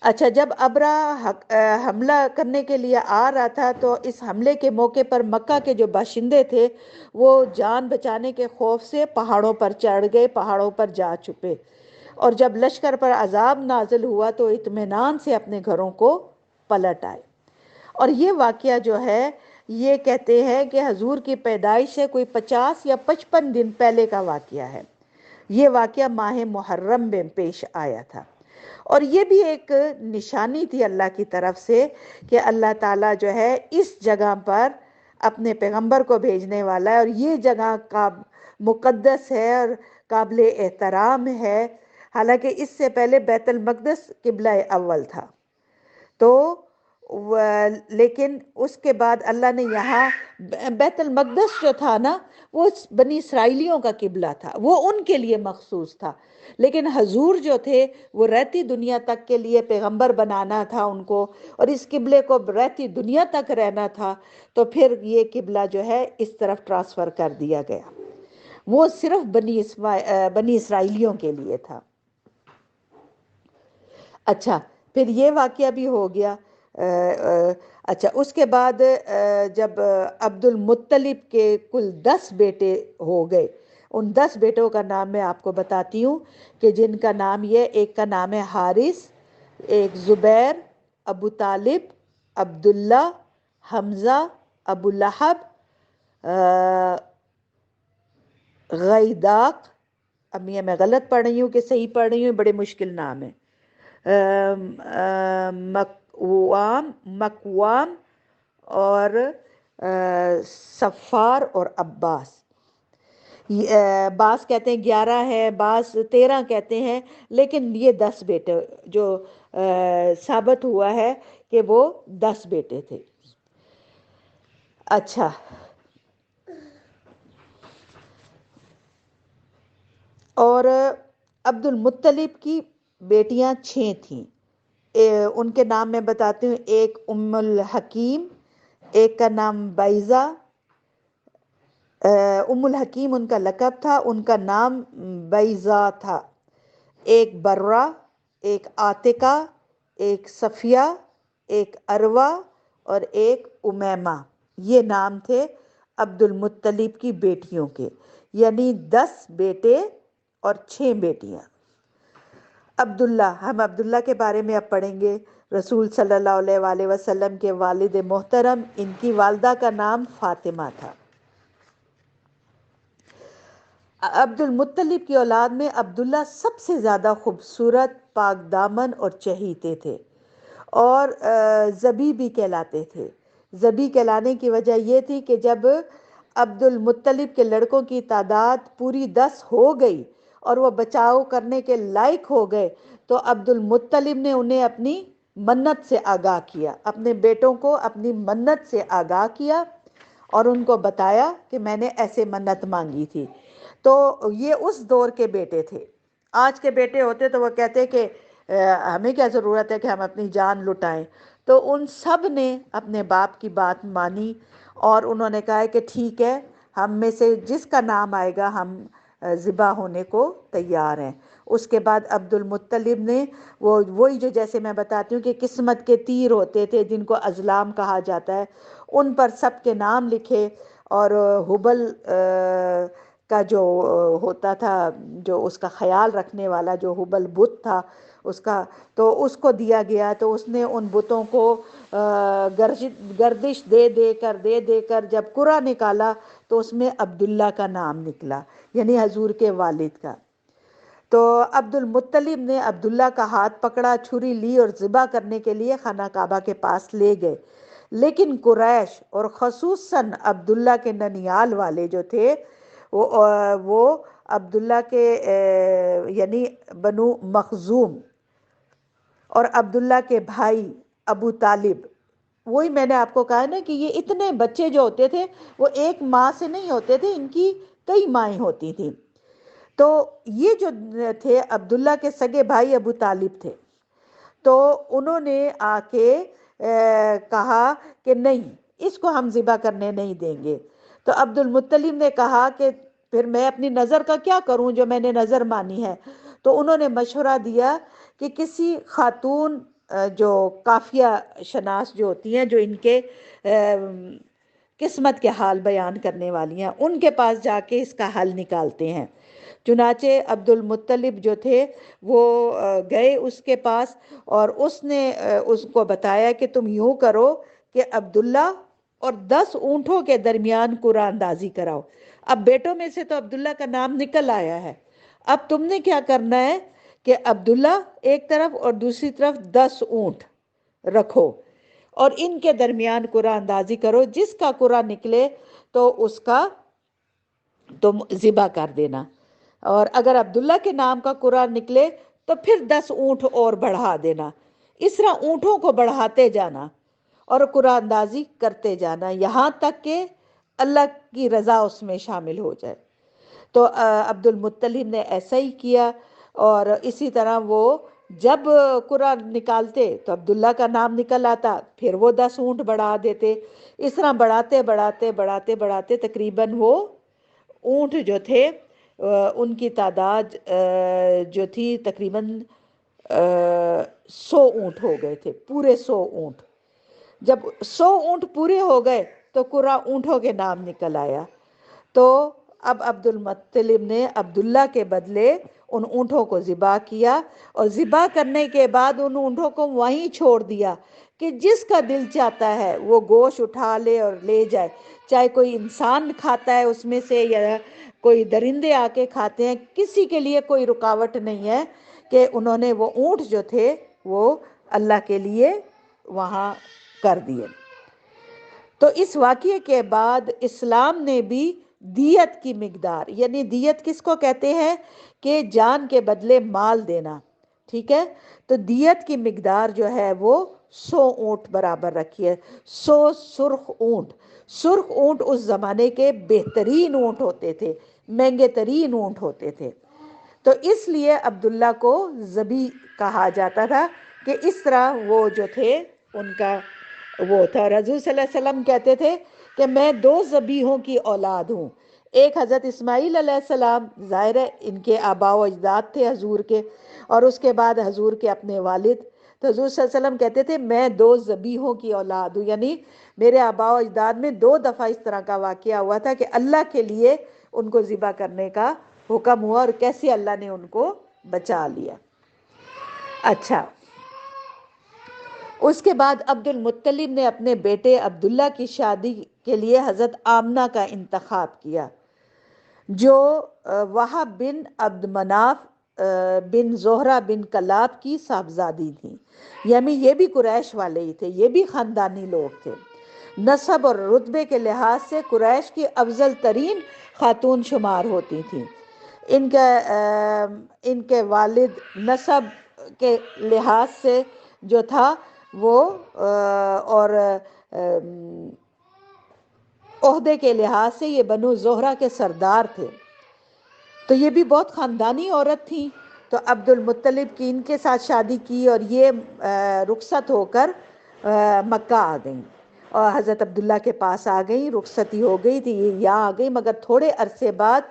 اچھا، جب ابرہہ حملہ کرنے کے لیے آ رہا تھا تو اس حملے کے موقع پر مکہ کے جو باشندے تھے وہ جان بچانے کے خوف سے پہاڑوں پر چڑھ گئے، پہاڑوں پر جا چھپے، اور جب لشکر پر عذاب نازل ہوا تو اطمینان سے اپنے گھروں کو پلٹ آئے۔ اور یہ واقعہ جو ہے یہ کہتے ہیں کہ حضور کی پیدائش سے کوئی 50 یا 55 دن پہلے کا واقعہ ہے۔ یہ واقعہ ماہ محرم میں پیش آیا تھا، اور یہ بھی ایک نشانی تھی اللہ کی طرف سے کہ اللہ تعالیٰ جو ہے اس جگہ پر اپنے پیغمبر کو بھیجنے والا ہے، اور یہ جگہ مقدس ہے اور قابل احترام ہے۔ حالانکہ اس سے پہلے بیت المقدس قبلہ اول تھا. تو لیکن اس کے بعد اللہ نے یہاں بیت المقدس جو تھا نا وہ بنی اسرائیلیوں کا قبلہ تھا، وہ ان کے لیے مخصوص تھا. لیکن حضور جو تھے وہ رہتی دنیا تک کے لیے پیغمبر بنانا تھا ان کو، اور اس قبلے کو رہتی دنیا تک رہنا تھا. تو پھر یہ قبلہ جو ہے اس طرف ٹرانسفر کر دیا گیا. وہ صرف بنی اسرائیلیوں کے لیے تھا. اچھا، پھر یہ واقعہ بھی ہو گیا. اچھا، اس کے بعد جب عبد المطلب کے کل 10 بیٹے ہو گئے، ان 10 بیٹوں کا نام میں آپ کو بتاتی ہوں کہ جن کا نام ایک کا نام ہے حارث، ایک زبیر، ابو طالب، عبداللہ، حمزہ، ابو لہب، غیداق. اب یہ میں غلط پڑھ رہی ہوں کہ صحیح پڑھ رہی ہوں، بڑے مشکل نام ہے. مکوام اور صفار اور عباس. بعض کہتے ہیں 11 ہے، بعض 13 کہتے ہیں، لیکن یہ 10 بیٹے جو ثابت ہوا ہے کہ وہ 10 بیٹے تھے. اچھا، اور عبد المطلب کی بیٹیاں 6 تھیں. ان کے نام میں بتاتی ہوں. ایک ام الحکیم، ایک کا نام بیضہ. ام الحکیم ان کا لقب تھا، ان کا نام بیضہ تھا. ایک برہ، ایک عاتقہ، ایک صفیہ، ایک اروہ اور ایک امیمہ. یہ نام تھے عبد المطلب کی بیٹیوں کے، یعنی 10 بیٹے اور 6 بیٹیاں. عبداللہ، ہم عبداللہ کے بارے میں اب پڑھیں گے. رسول صلی اللہ علیہ وآلہ وسلم کے والد محترم، ان کی والدہ کا نام فاطمہ تھا. عبد المطلب کی اولاد میں عبداللہ سب سے زیادہ خوبصورت، پاک دامن اور چہیتے تھے، اور ذبی بھی کہلاتے تھے. ذبی کہلانے کی وجہ یہ تھی کہ جب عبد المطلب کے لڑکوں کی تعداد پوری 10 ہو گئی اور وہ بچاؤ کرنے کے لائق ہو گئے، تو عبد المطلب نے انہیں اپنی منت سے آگاہ کیا، اپنے بیٹوں کو اپنی منت سے آگاہ کیا اور ان کو بتایا کہ میں نے ایسے منت مانگی تھی. تو یہ اس دور کے بیٹے تھے. آج کے بیٹے ہوتے تو وہ کہتے کہ ہمیں کیا ضرورت ہے کہ ہم اپنی جان لٹائیں. تو ان سب نے اپنے باپ کی بات مانی اور انہوں نے کہا کہ ٹھیک ہے، ہم میں سے جس کا نام آئے گا ہم ذبح ہونے کو تیار ہیں. اس کے بعد عبد المطلب نے وہی جو جیسے میں بتاتی ہوں کہ قسمت کے تیر ہوتے تھے جن کو ازلام کہا جاتا ہے، ان پر سب کے نام لکھے. اور حبل کا جو ہوتا تھا، جو اس کا خیال رکھنے والا، جو حبل بت تھا اس کا، تو اس کو دیا گیا. تو اس نے ان بتوں کو گردش دے کر جب قرعہ نکالا تو اس میں عبداللہ کا نام نکلا، یعنی حضور کے والد کا. تو عبد المطلب نے عبداللہ کا ہاتھ پکڑا، چھری لی اور ذبح کرنے کے لیے خانہ کعبہ کے پاس لے گئے. لیکن قریش اور خصوصاً عبداللہ کے ننیال والے جو تھے وہ عبداللہ کے یعنی بنو مخزوم اور عبداللہ کے بھائی ابو طالب، وہی میں نے آپ کو کہا نا کہ یہ اتنے بچے جو ہوتے تھے وہ ایک ماں سے نہیں ہوتے تھے، ان کی کئی مائیں ہوتی تھیں. تو یہ جو تھے عبداللہ کے سگے بھائی ابو طالب تھے. تو انہوں نے آ کے کہا کہ نہیں، اس کو ہم ذبح کرنے نہیں دیں گے. تو عبد المطلب نے کہا کہ پھر میں اپنی نظر کا کیا کروں جو میں نے نظر مانی ہے. تو انہوں نے مشورہ دیا کہ کسی خاتون جو قافیہ شناس جو ہوتی ہیں، جو ان کے قسمت کے حال بیان کرنے والی ہیں، ان کے پاس جا کے اس کا حل نکالتے ہیں. چنانچہ عبد المطلب جو تھے وہ گئے اس کے پاس اور اس نے اس کو بتایا کہ تم یوں کرو کہ عبداللہ اور 10 اونٹوں کے درمیان قرعہ اندازی کراؤ. اب بیٹوں میں سے تو عبداللہ کا نام نکل آیا ہے، اب تم نے کیا کرنا ہے کہ عبداللہ ایک طرف اور دوسری طرف 10 اونٹ رکھو اور ان کے درمیان قرعہ اندازی کرو، جس کا قرعہ نکلے تو اس کا تم ذبح کر دینا، اور اگر عبداللہ کے نام کا قرعہ نکلے تو پھر 10 اونٹ اور بڑھا دینا، اس طرح اونٹوں کو بڑھاتے جانا اور قرآن اندازی کرتے جانا یہاں تک کہ اللہ کی رضا اس میں شامل ہو جائے۔ تو عبد المطلب نے ایسا ہی کیا، اور اسی طرح وہ جب قرآن نکالتے تو عبداللہ کا نام نکل آتا، پھر وہ 10 اونٹ بڑھا دیتے، اس طرح بڑھاتے بڑھاتے بڑھاتے بڑھاتے تقریباً وہ اونٹ جو تھے ان کی تعداد جو تھی تقریباً 100 اونٹ ہو گئے تھے، پورے 100 اونٹ۔ جب 100 اونٹ پورے ہو گئے تو قرآن اونٹوں کے نام نکل آیا۔ تو اب عبد المطلب نے عبداللہ کے بدلے ان اونٹوں کو ذبح کیا، اور ذبح کرنے کے بعد ان اونٹوں کو وہیں چھوڑ دیا کہ جس کا دل چاہتا ہے وہ گوشت اٹھا لے اور لے جائے، چاہے کوئی انسان کھاتا ہے اس میں سے یا کوئی درندے آ کے کھاتے ہیں، کسی کے لیے کوئی رکاوٹ نہیں ہے کہ انہوں نے وہ اونٹ جو تھے وہ اللہ کے لیے وہاں کر دیے۔ تو اس واقعے کے بعد اسلام نے بھی دیت کی مقدار، یعنی دیت کس کو کہتے ہیں کہ جان کے بدلے مال دینا، ٹھیک ہے، تو دیت کی مقدار جو ہے وہ 100 اونٹ برابر رکھی ہے۔ 100 سرخ اونٹ، سرخ اونٹ اس زمانے کے بہترین اونٹ ہوتے تھے، مہنگے ترین اونٹ ہوتے تھے، تو اس لیے عبداللہ کو ذبی کہا جاتا تھا کہ اس طرح وہ جو تھے ان کا وہ تھا۔ رسول صلی اللہ علیہ وسلم کہتے تھے کہ میں 2 ذبیحوں کی اولاد ہوں، ایک حضرت اسماعیل علیہ السلام، ظاہر ہے ان کے آباء و اجداد تھے حضور کے، اور اس کے بعد حضور کے اپنے والد، تو حضور صلی اللہ علیہ وسلم کہتے تھے میں 2 ذبیحوں کی اولاد ہوں، یعنی میرے آباء و اجداد میں 2 دفعہ اس طرح کا واقعہ ہوا تھا کہ اللہ کے لیے ان کو ذبح کرنے کا حکم ہوا، اور کیسے اللہ نے ان کو بچا لیا۔ اچھا، اس کے بعد عبد المطلب نے اپنے بیٹے عبداللہ کی شادی کے لیے حضرت آمنہ کا انتخاب کیا، جو وہب بن عبد مناف بن زہرہ بن کلاب کی صاحبزادی تھی، یعنی یہ بھی قریش والے ہی تھے، یہ بھی خاندانی لوگ تھے، نسب اور رتبے کے لحاظ سے قریش کی افضل ترین خاتون شمار ہوتی تھیں۔ ان کے والد نسب کے لحاظ سے جو تھا وہ اور عہدے کے لحاظ سے یہ بنو زہرہ کے سردار تھے، تو یہ بھی بہت خاندانی عورت تھی۔ تو عبد المطلب کی ان کے ساتھ شادی کی، اور یہ رخصت ہو کر مکہ آ گئیں اور حضرت عبداللہ کے پاس آ گئیں، رخصتی ہو گئی تھی یہ یہاں آ گئی، مگر تھوڑے عرصے بعد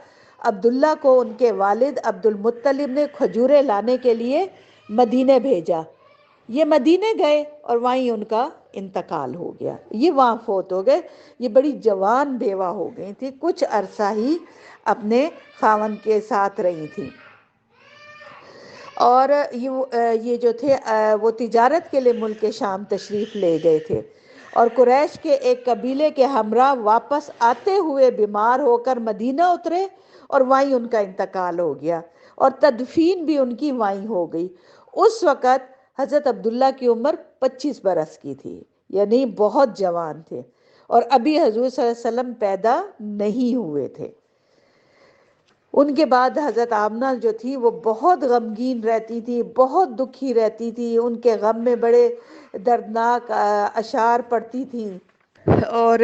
عبداللہ کو ان کے والد عبد المطلب نے کھجورے لانے کے لیے مدینے بھیجا، یہ مدینے گئے اور وہیں ان کا انتقال ہو گیا، یہ وہاں فوت ہو گئے۔ یہ بڑی جوان بیوہ ہو گئی تھی، کچھ عرصہ ہی اپنے خاوند کے ساتھ رہی تھی، اور یہ جو تھے وہ تجارت کے لیے ملک شام تشریف لے گئے تھے، اور قریش کے ایک قبیلے کے ہمراہ واپس آتے ہوئے بیمار ہو کر مدینہ اترے، اور وہیں ان کا انتقال ہو گیا، اور تدفین بھی ان کی وہیں ہو گئی۔ اس وقت حضرت عبداللہ کی عمر 25 برس کی تھی، یعنی بہت جوان تھے، اور ابھی حضور صلی اللہ علیہ وسلم پیدا نہیں ہوئے تھے۔ ان کے بعد حضرت آمنہ جو تھی وہ بہت غمگین رہتی تھی، بہت دکھی رہتی تھی، ان کے غم میں بڑے دردناک اشعار پڑھتی تھیں، اور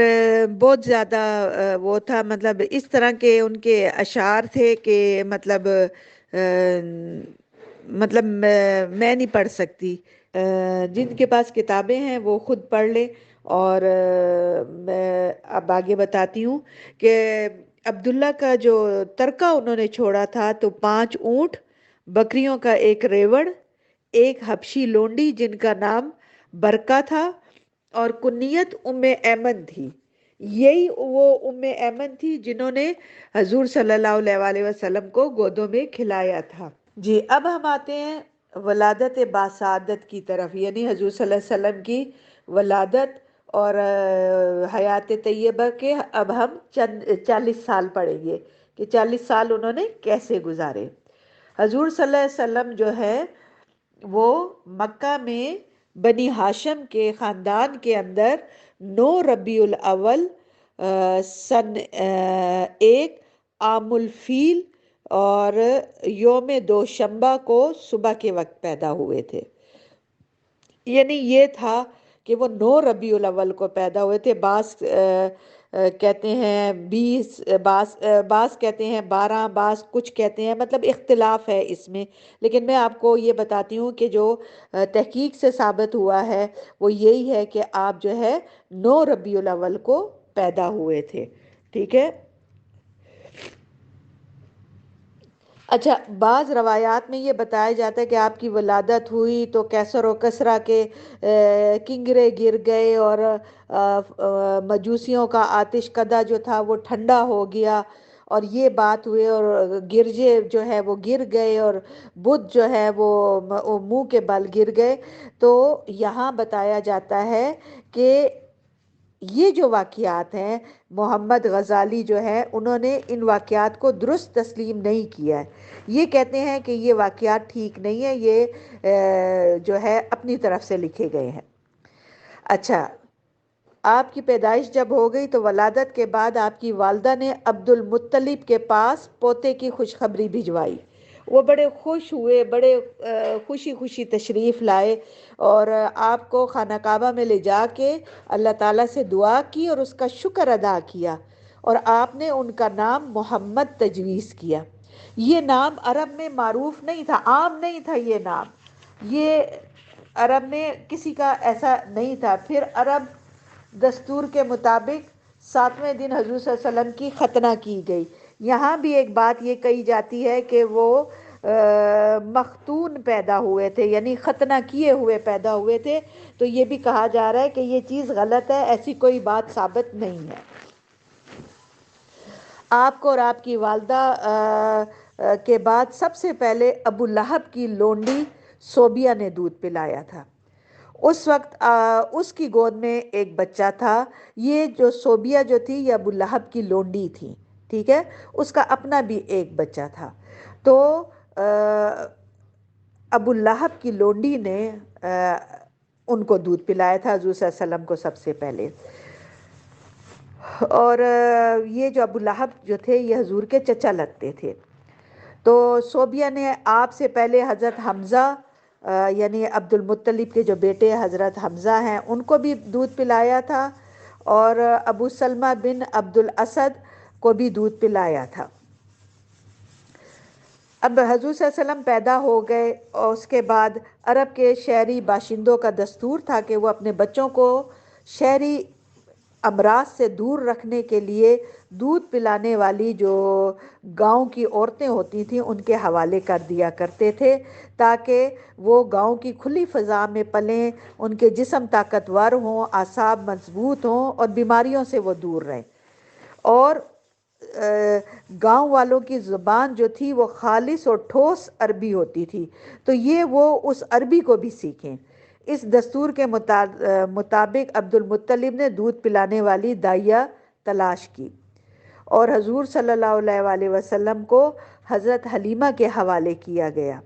بہت زیادہ وہ تھا، مطلب اس طرح کے ان کے اشعار تھے کہ مطلب میں نہیں پڑھ سکتی، جن کے پاس کتابیں ہیں وہ خود پڑھ لیں، اور میں اب آگے بتاتی ہوں کہ عبداللہ کا جو ترکہ انہوں نے چھوڑا تھا تو 5 اونٹ، بکریوں کا 1 ریوڑ، 1 حبشی لونڈی جن کا نام برکہ تھا، اور کنیت ام ایمن تھی، یہی وہ ام ایمن تھی جنہوں نے حضور صلی اللہ علیہ وآلہ وسلم کو گودوں میں کھلایا تھا۔ جی، اب ہم آتے ہیں ولادت باسعادت کی طرف، یعنی حضور صلی اللہ علیہ وسلم کی ولادت اور حیات طیبہ کے اب ہم 40 سال پڑھیں گے کہ 40 سال انہوں نے کیسے گزارے۔ حضور صلی اللہ علیہ وسلم جو ہے وہ مکہ میں بنی ہاشم کے خاندان کے اندر 9 ربیع الاول سن 1 عام الفیل اور یوم دوشنبہ کو صبح کے وقت پیدا ہوئے تھے، یعنی یہ تھا کہ وہ 9 ربیع الاول کو پیدا ہوئے تھے۔ بعض کہتے ہیں 20، بعض کہتے ہیں 12، بعض کچھ کہتے ہیں، مطلب اختلاف ہے اس میں، لیکن میں آپ کو یہ بتاتی ہوں کہ جو تحقیق سے ثابت ہوا ہے وہ یہی ہے کہ آپ جو ہے 9 ربیع الاول کو پیدا ہوئے تھے، ٹھیک ہے۔ اچھا، بعض روایات میں یہ بتایا جاتا ہے کہ آپ کی ولادت ہوئی تو کیسر و کسرا کے کنگرے گر گئے، اور مجوسیوں کا آتش کدہ جو تھا وہ ٹھنڈا ہو گیا، اور یہ بات ہوئے، اور گرجے جو ہے وہ گر گئے، اور بدھ جو ہے وہ منہ کے بل گر گئے۔ تو یہاں بتایا جاتا ہے کہ یہ جو واقعات ہیں، محمد غزالی جو ہے انہوں نے ان واقعات کو درست تسلیم نہیں کیا ہے، یہ کہتے ہیں کہ یہ واقعات ٹھیک نہیں ہے، یہ جو ہے اپنی طرف سے لکھے گئے ہیں۔ اچھا، آپ کی پیدائش جب ہو گئی تو ولادت کے بعد آپ کی والدہ نے عبد المطلب کے پاس پوتے کی خوشخبری بھجوائی۔ وہ بڑے خوش ہوئے، بڑے خوشی خوشی تشریف لائے، اور آپ کو خانہ کعبہ میں لے جا کے اللہ تعالیٰ سے دعا کی اور اس کا شکر ادا کیا، اور آپ نے ان کا نام محمد تجویز کیا۔ یہ نام عرب میں معروف نہیں تھا، عام نہیں تھا یہ نام، یہ عرب میں کسی کا ایسا نہیں تھا۔ پھر عرب دستور کے مطابق 7ویں دن حضور صلی اللہ علیہ وسلم کی ختنہ کی گئی۔ یہاں بھی ایک بات یہ کہی جاتی ہے کہ وہ مختون پیدا ہوئے تھے، یعنی ختنہ کیے ہوئے پیدا ہوئے تھے، تو یہ بھی کہا جا رہا ہے کہ یہ چیز غلط ہے، ایسی کوئی بات ثابت نہیں ہے۔ آپ کو اور آپ کی والدہ کے بعد سب سے پہلے ابو لہب کی لونڈی صوبیہ نے دودھ پلایا تھا۔ اس وقت اس کی گود میں ایک بچہ تھا۔ یہ جو صوبیہ جو تھی یہ ابو لہب کی لونڈی تھی، ٹھیک ہے، اس کا اپنا بھی ایک بچہ تھا۔ تو ابو لہب کی لونڈی نے ان کو دودھ پلایا تھا، حضور صلی اللہ علیہ وسلم کو سب سے پہلے۔ اور یہ جو ابو لہب جو تھے یہ حضور کے چچا لگتے تھے۔ تو صوبیہ نے آپ سے پہلے حضرت حمزہ یعنی عبد المطلب کے جو بیٹے حضرت حمزہ ہیں ان کو بھی دودھ پلایا تھا، اور ابو سلمہ بن عبد الاسد کو بھی دودھ پلایا تھا۔ اب حضور صلی اللہ علیہ وسلم پیدا ہو گئے، اور اس کے بعد عرب کے شہری باشندوں کا دستور تھا کہ وہ اپنے بچوں کو شہری امراض سے دور رکھنے کے لیے دودھ پلانے والی جو گاؤں کی عورتیں ہوتی تھیں ان کے حوالے کر دیا کرتے تھے، تاکہ وہ گاؤں کی کھلی فضا میں پلیں، ان کے جسم طاقتور ہوں، اعصاب مضبوط ہوں، اور بیماریوں سے وہ دور رہیں۔ اور گاؤں والوں کی زبان جو تھی وہ خالص اور ٹھوس عربی ہوتی تھی، تو یہ وہ اس عربی کو بھی سیکھیں۔ اس دستور کے مطابق عبد المطلب نے دودھ پلانے والی دائیا تلاش کی، اور حضور صلی اللہ علیہ وآلہ وسلم کو حضرت حلیمہ کے حوالے کیا گیا۔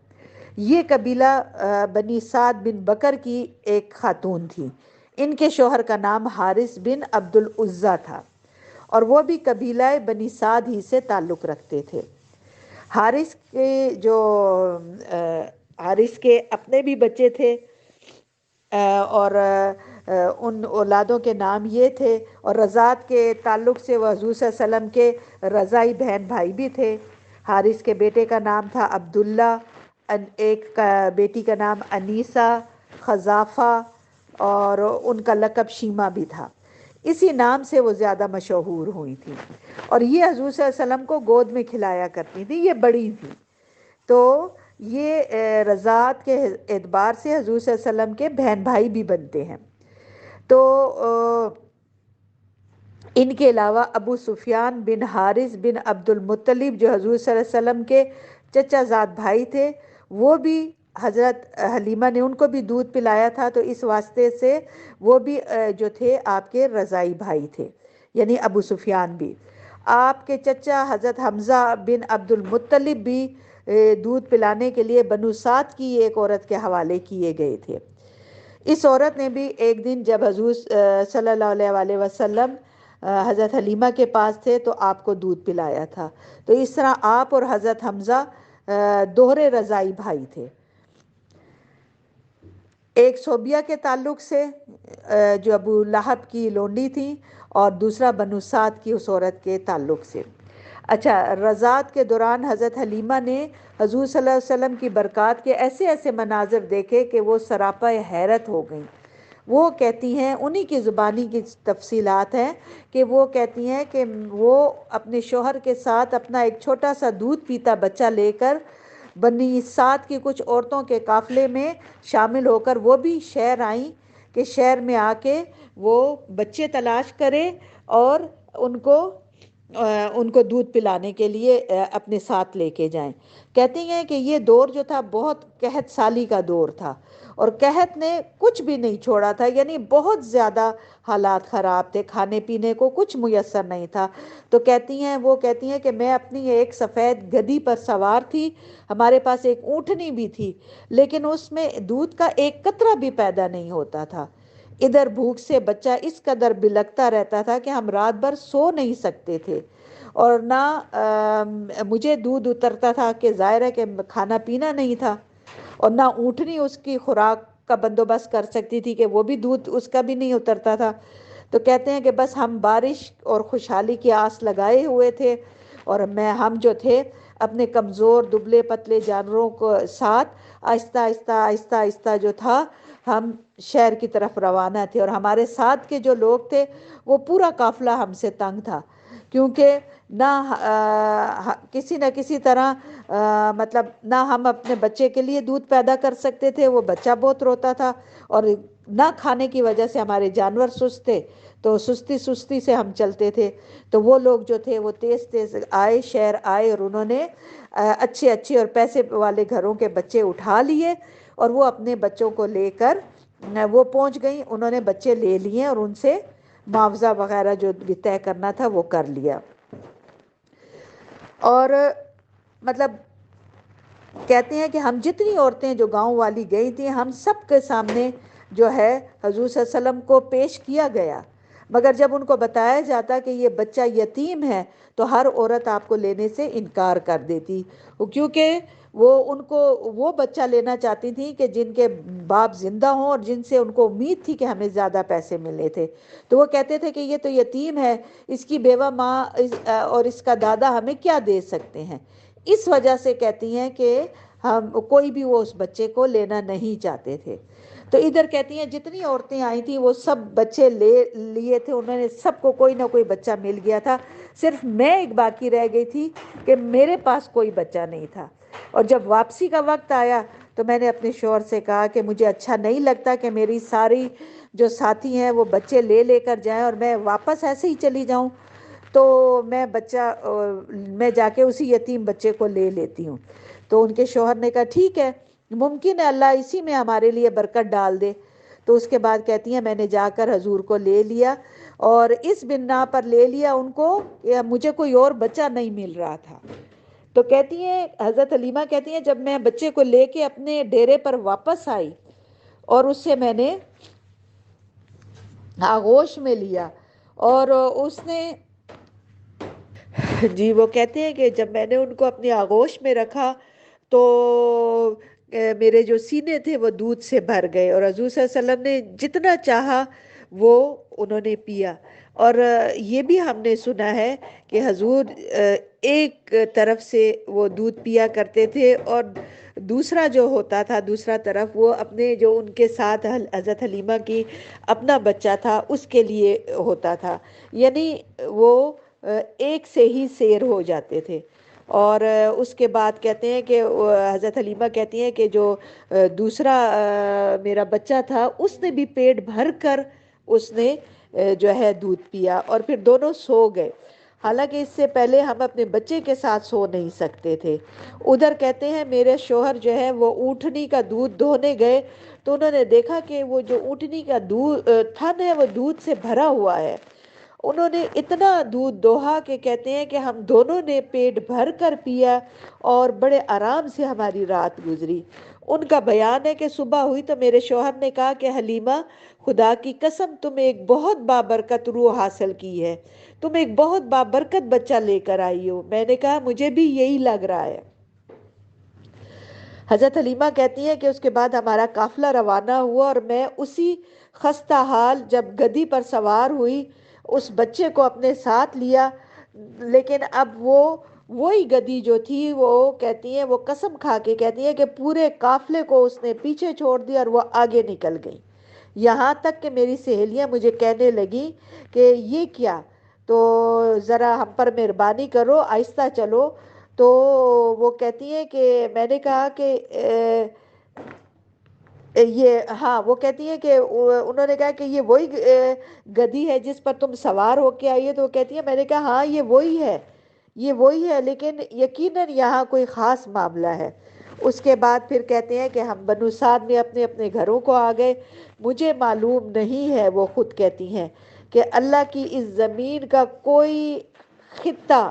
یہ قبیلہ بنی سعد بن بکر کی ایک خاتون تھی، ان کے شوہر کا نام حارث بن عبد العزیٰ تھا، اور وہ بھی قبیلہ بنی سعد ہی سے تعلق رکھتے تھے۔ حارث کے اپنے بھی بچے تھے، اور ان اولادوں کے نام یہ تھے، اور رضاعت کے تعلق سے وہ حضور صلی اللہ علیہ وسلم کے رضاعی بہن بھائی بھی تھے۔ حارث کے بیٹے کا نام تھا عبداللہ، ایک بیٹی کا نام انیسہ، خزافہ، اور ان کا لقب شیمہ بھی تھا۔ اسی نام سے وہ زیادہ مشہور ہوئی تھی، اور یہ حضور صلی اللہ علیہ وسلم کو گود میں کھلایا کرتی تھی، یہ بڑی تھی۔ تو یہ رضاعت کے اعتبار سے حضور صلی اللہ علیہ وسلم کے بہن بھائی بھی بنتے ہیں۔ تو ان کے علاوہ ابو سفیان بن حارث بن عبد المطلب جو حضور صلی اللہ علیہ وسلم کے چچا زاد بھائی تھے، وہ بھی حضرت حلیمہ نے ان کو بھی دودھ پلایا تھا، تو اس واسطے سے وہ بھی جو تھے آپ کے رضاعی بھائی تھے، یعنی ابو سفیان بھی۔ آپ کے چچا حضرت حمزہ بن عبد المطلب بھی دودھ پلانے کے لیے بنو سعد کی ایک عورت کے حوالے کیے گئے تھے۔ اس عورت نے بھی ایک دن جب حضور صلی اللہ علیہ وآلہ وسلم حضرت حلیمہ کے پاس تھے تو آپ کو دودھ پلایا تھا۔ تو اس طرح آپ اور حضرت حمزہ دوہرے رضائی بھائی تھے، ایک صوبیہ کے تعلق سے جو ابو لہب کی لونڈی تھی، اور دوسرا بنو سعد کی اس عورت کے تعلق سے۔ اچھا، رضاعت کے دوران حضرت حلیمہ نے حضور صلی اللہ علیہ وسلم کی برکات کے ایسے ایسے مناظر دیکھے کہ وہ سراپا حیرت ہو گئیں۔ وہ کہتی ہیں، انہی کی زبانی کی تفصیلات ہیں کہ وہ کہتی ہیں کہ وہ اپنے شوہر کے ساتھ اپنا ایک چھوٹا سا دودھ پیتا بچہ لے کر بنی سعد کی کچھ عورتوں کے قافلے میں شامل ہو کر وہ بھی شہر آئیں کہ شہر میں آ کے وہ بچے تلاش کرے اور ان کو دودھ پلانے کے لیے اپنے ساتھ لے کے جائیں۔ کہتی ہیں کہ یہ دور جو تھا بہت قحط سالی کا دور تھا، اور قحط نے کچھ بھی نہیں چھوڑا تھا، یعنی بہت زیادہ حالات خراب تھے، کھانے پینے کو کچھ میسر نہیں تھا۔ تو وہ کہتی ہیں کہ میں اپنی ایک سفید گدی پر سوار تھی، ہمارے پاس ایک اونٹنی بھی تھی، لیکن اس میں دودھ کا ایک قطرہ بھی پیدا نہیں ہوتا تھا۔ ادھر بھوک سے بچہ اس قدر بلکتا رہتا تھا کہ ہم رات بھر سو نہیں سکتے تھے، اور نہ مجھے دودھ اترتا تھا کہ ظاہر ہے کہ کھانا پینا نہیں تھا، اور نہ اونٹنی اس کی خوراک کا بندوبست کر سکتی تھی کہ وہ بھی دودھ اس کا بھی نہیں اترتا تھا۔ تو کہتے ہیں کہ بس ہم بارش اور خوشحالی کی آس لگائے ہوئے تھے، اور ہم جو تھے اپنے کمزور دبلے پتلے جانوروں کو ساتھ آہستہ آہستہ آہستہ آہستہ جو تھا ہم شہر کی طرف روانہ تھے، اور ہمارے ساتھ کے جو لوگ تھے وہ پورا قافلہ ہم سے تنگ تھا، کیونکہ نہ کسی نہ کسی طرح مطلب نہ ہم اپنے بچے کے لیے دودھ پیدا کر سکتے تھے، وہ بچہ بہت روتا تھا، اور نہ کھانے کی وجہ سے ہمارے جانور سست تھے، تو سستی سے ہم چلتے تھے۔ تو وہ لوگ جو تھے وہ تیز تیز آئے، شہر آئے، اور انہوں نے اچھے اور پیسے والے گھروں کے بچے اٹھا لیے، اور وہ اپنے بچوں کو لے کر وہ پہنچ گئیں، انہوں نے بچے لے لیے اور ان سے معاوضہ وغیرہ جو بھی طے کرنا تھا وہ کر لیا۔ اور مطلب کہتے ہیں کہ ہم جتنی عورتیں جو گاؤں والی گئی تھیں، ہم سب کے سامنے جو ہے حضور صلی اللہ علیہ وسلم کو پیش کیا گیا، مگر جب ان کو بتایا جاتا کہ یہ بچہ یتیم ہے تو ہر عورت آپ کو لینے سے انکار کر دیتی، کیونکہ وہ بچہ لینا چاہتی تھی کہ جن کے باپ زندہ ہوں اور جن سے ان کو امید تھی کہ ہمیں زیادہ پیسے ملے تھے۔ تو وہ کہتے تھے کہ یہ تو یتیم ہے، اس کی بیوہ ماں اور اس کا دادا ہمیں کیا دے سکتے ہیں۔ اس وجہ سے کہتی ہیں کہ ہم کوئی بھی وہ اس بچے کو لینا نہیں چاہتے تھے۔ تو ادھر کہتی ہیں جتنی عورتیں آئی تھیں وہ سب بچے لے لیے تھے، انہوں نے سب کو کوئی نہ کوئی بچہ مل گیا تھا، صرف میں ایک باقی رہ گئی تھی کہ میرے پاس کوئی بچہ نہیں تھا۔ اور جب واپسی کا وقت آیا تو میں نے اپنے شوہر سے کہا کہ مجھے اچھا نہیں لگتا کہ میری ساری جو ساتھی ہیں وہ بچے لے کر جائیں اور میں واپس ایسے ہی چلی جاؤں، تو میں جا کے اسی یتیم بچے کو لے لیتی ہوں۔ تو ان کے شوہر نے کہا ٹھیک ہے، ممکن ہے اللہ اسی میں ہمارے لیے برکت ڈال دے۔ تو اس کے بعد کہتی ہیں میں نے جا کر حضور کو لے لیا، اور اس بنا پر لے لیا ان کو کہ مجھے کوئی اور بچہ نہیں مل رہا تھا۔ تو کہتی ہیں حضرت حلیمہ کہتی ہیں جب میں بچے کو لے کے اپنے ڈیرے پر واپس آئی اور اس سے میں نے آغوش میں لیا، اور اس نے جی وہ کہتے ہیں کہ جب میں نے ان کو اپنی آغوش میں رکھا تو میرے جو سینے تھے وہ دودھ سے بھر گئے، اور حضور صلی اللہ علیہ وسلم نے جتنا چاہا وہ انہوں نے پیا۔ اور یہ بھی ہم نے سنا ہے کہ حضور ایک طرف سے وہ دودھ پیا کرتے تھے، اور دوسرا جو ہوتا تھا دوسرا طرف وہ اپنے جو ان کے ساتھ حضرت حلیمہ کی اپنا بچہ تھا اس کے لیے ہوتا تھا، یعنی وہ ایک سے ہی سیر ہو جاتے تھے۔ اور اس کے بعد کہتے ہیں کہ حضرت حلیمہ کہتی ہیں کہ جو دوسرا میرا بچہ تھا اس نے بھی پیٹ بھر کر اس نے جو ہے دودھ پیا، اور پھر دونوں سو گئے، حالانکہ اس سے پہلے ہم اپنے بچے کے ساتھ سو نہیں سکتے تھے۔ ادھر کہتے ہیں میرے شوہر جو ہے وہ اونٹنی کا دودھ دھونے گئے تو انہوں نے دیکھا کہ وہ جو اونٹنی کا دودھ تھن ہے وہ دودھ سے بھرا ہوا ہے۔ انہوں نے اتنا دودھ دوہا کہ کہتے ہیں کہ ہم دونوں نے پیٹ بھر کر پیا اور بڑے آرام سے ہماری رات گزری۔ ان کا بیان ہے کہ صبح ہوئی تو میرے شوہر نے کہا کہ حلیمہ، خدا کی قسم تم ایک بہت بابرکت روح حاصل کی ہے، تم ایک بہت بابرکت بچہ لے کر آئی ہو۔ میں نے کہا مجھے بھی یہی لگ رہا ہے۔ حضرت حلیمہ کہتی ہیں کہ اس کے بعد ہمارا قافلہ روانہ ہوا اور میں اسی خستہ حال جب گدی پر سوار ہوئی اس بچے کو اپنے ساتھ لیا، لیکن اب وہی گدی جو تھی وہ کہتی ہیں، وہ قسم کھا کے کہتی ہیں کہ پورے قافلے کو اس نے پیچھے چھوڑ دیا اور وہ آگے نکل گئی، یہاں تک کہ میری سہیلیاں مجھے کہنے لگی کہ یہ کیا، تو ذرا ہم پر مہربانی کرو، آہستہ چلو۔ تو وہ کہتی ہیں کہ میں نے کہا کہ یہ ہاں، وہ کہتی ہیں کہ انہوں نے کہا کہ یہ وہی گدی ہے جس پر تم سوار ہو کے آئی ہے، تو وہ کہتی ہے میں نے کہا ہاں یہ وہی ہے، یہ وہی ہے، لیکن یقیناً یہاں کوئی خاص معاملہ ہے۔ اس کے بعد پھر کہتے ہیں کہ ہم بنو سعد میں اپنے اپنے گھروں کو آ گئے۔ مجھے معلوم نہیں ہے، وہ خود کہتی ہیں کہ اللہ کی اس زمین کا کوئی خطہ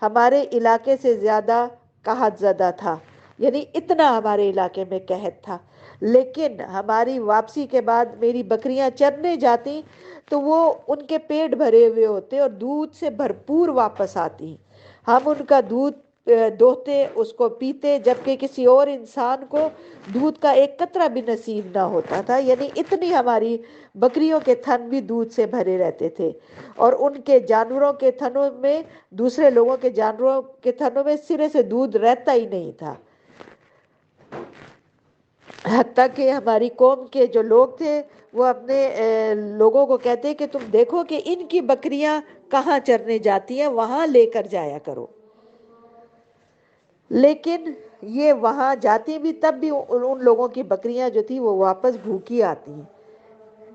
ہمارے علاقے سے زیادہ قحط زدہ تھا، یعنی اتنا ہمارے علاقے میں قحط تھا، لیکن ہماری واپسی کے بعد میری بکریاں چرنے جاتی تو وہ ان کے پیٹ بھرے ہوئے ہوتے اور دودھ سے بھرپور واپس آتی، ہم ان کا دودھ دوہتے، اس کو پیتے، جبکہ کسی اور انسان کو دودھ کا ایک قطرہ بھی نصیب نہ ہوتا تھا، یعنی اتنی ہماری بکریوں کے تھن بھی دودھ سے بھرے رہتے تھے، اور ان کے جانوروں کے تھنوں میں، دوسرے لوگوں کے جانوروں کے تھنوں میں سرے سے دودھ رہتا ہی نہیں تھا۔ حتیٰ کہ ہماری قوم کے جو لوگ تھے وہ اپنے لوگوں کو کہتے کہ تم دیکھو کہ ان کی بکریاں کہاں چرنے جاتی ہیں، وہاں لے کر جایا کرو، لیکن یہ وہاں جاتی بھی تب بھی ان لوگوں کی بکریاں جو تھی وہ واپس بھوکی آتی ہیں،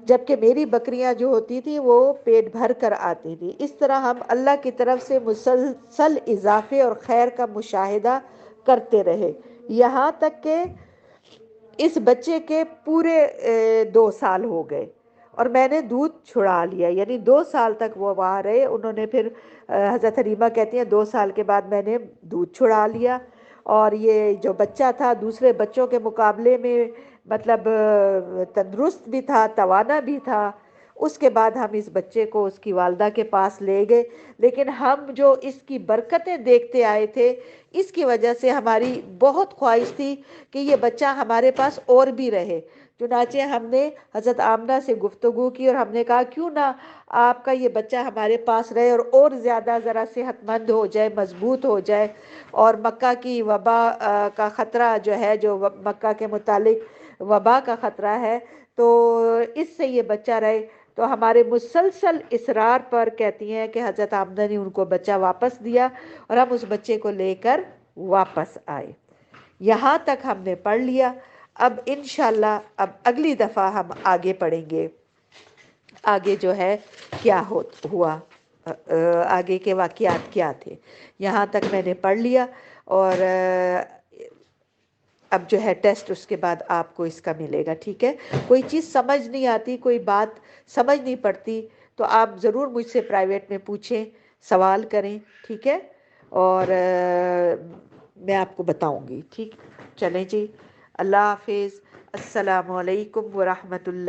جبکہ میری بکریاں جو ہوتی تھی وہ پیٹ بھر کر آتی تھی۔ اس طرح ہم اللہ کی طرف سے مسلسل اضافے اور خیر کا مشاہدہ کرتے رہے، یہاں تک کہ اس بچے کے پورے 2 سال ہو گئے اور میں نے دودھ چھڑا لیا، یعنی 2 سال تک وہ وہاں رہے۔ انہوں نے پھر حضرت حلیمہ کہتی ہیں 2 سال کے بعد میں نے دودھ چھڑا لیا، اور یہ جو بچہ تھا دوسرے بچوں کے مقابلے میں مطلب تندرست بھی تھا، توانا بھی تھا۔ اس کے بعد ہم اس بچے کو اس کی والدہ کے پاس لے گئے، لیکن ہم جو اس کی برکتیں دیکھتے آئے تھے اس کی وجہ سے ہماری بہت خواہش تھی کہ یہ بچہ ہمارے پاس اور بھی رہے، چنانچہ ہم نے حضرت آمنہ سے گفتگو کی اور ہم نے کہا کیوں نہ آپ کا یہ بچہ ہمارے پاس رہے اور زیادہ ذرا صحت مند ہو جائے، مضبوط ہو جائے، اور مکہ کی وبا کا خطرہ جو ہے، جو مکہ کے متعلق وبا کا خطرہ ہے، تو اس سے یہ بچہ رہے۔ تو ہمارے مسلسل اصرار پر کہتی ہیں کہ حضرت آمنہ نے ان کو بچہ واپس دیا اور ہم اس بچے کو لے کر واپس آئے۔ یہاں تک ہم نے پڑھ لیا۔ اب انشاءاللہ اب اگلی دفعہ ہم آگے پڑھیں گے، آگے جو ہے کیا ہوا، آگے کے واقعات کیا تھے۔ یہاں تک میں نے پڑھ لیا، اور اب جو ہے ٹیسٹ اس کے بعد آپ کو اس کا ملے گا، ٹھیک ہے؟ کوئی چیز سمجھ نہیں آتی، کوئی بات سمجھ نہیں پڑتی تو آپ ضرور مجھ سے پرائیویٹ میں پوچھیں، سوال کریں، ٹھیک ہے؟ اور میں آپ کو بتاؤں گی، ٹھیک؟ چلیں جی، اللہ حافظ، السلام علیکم ورحمۃ اللہ۔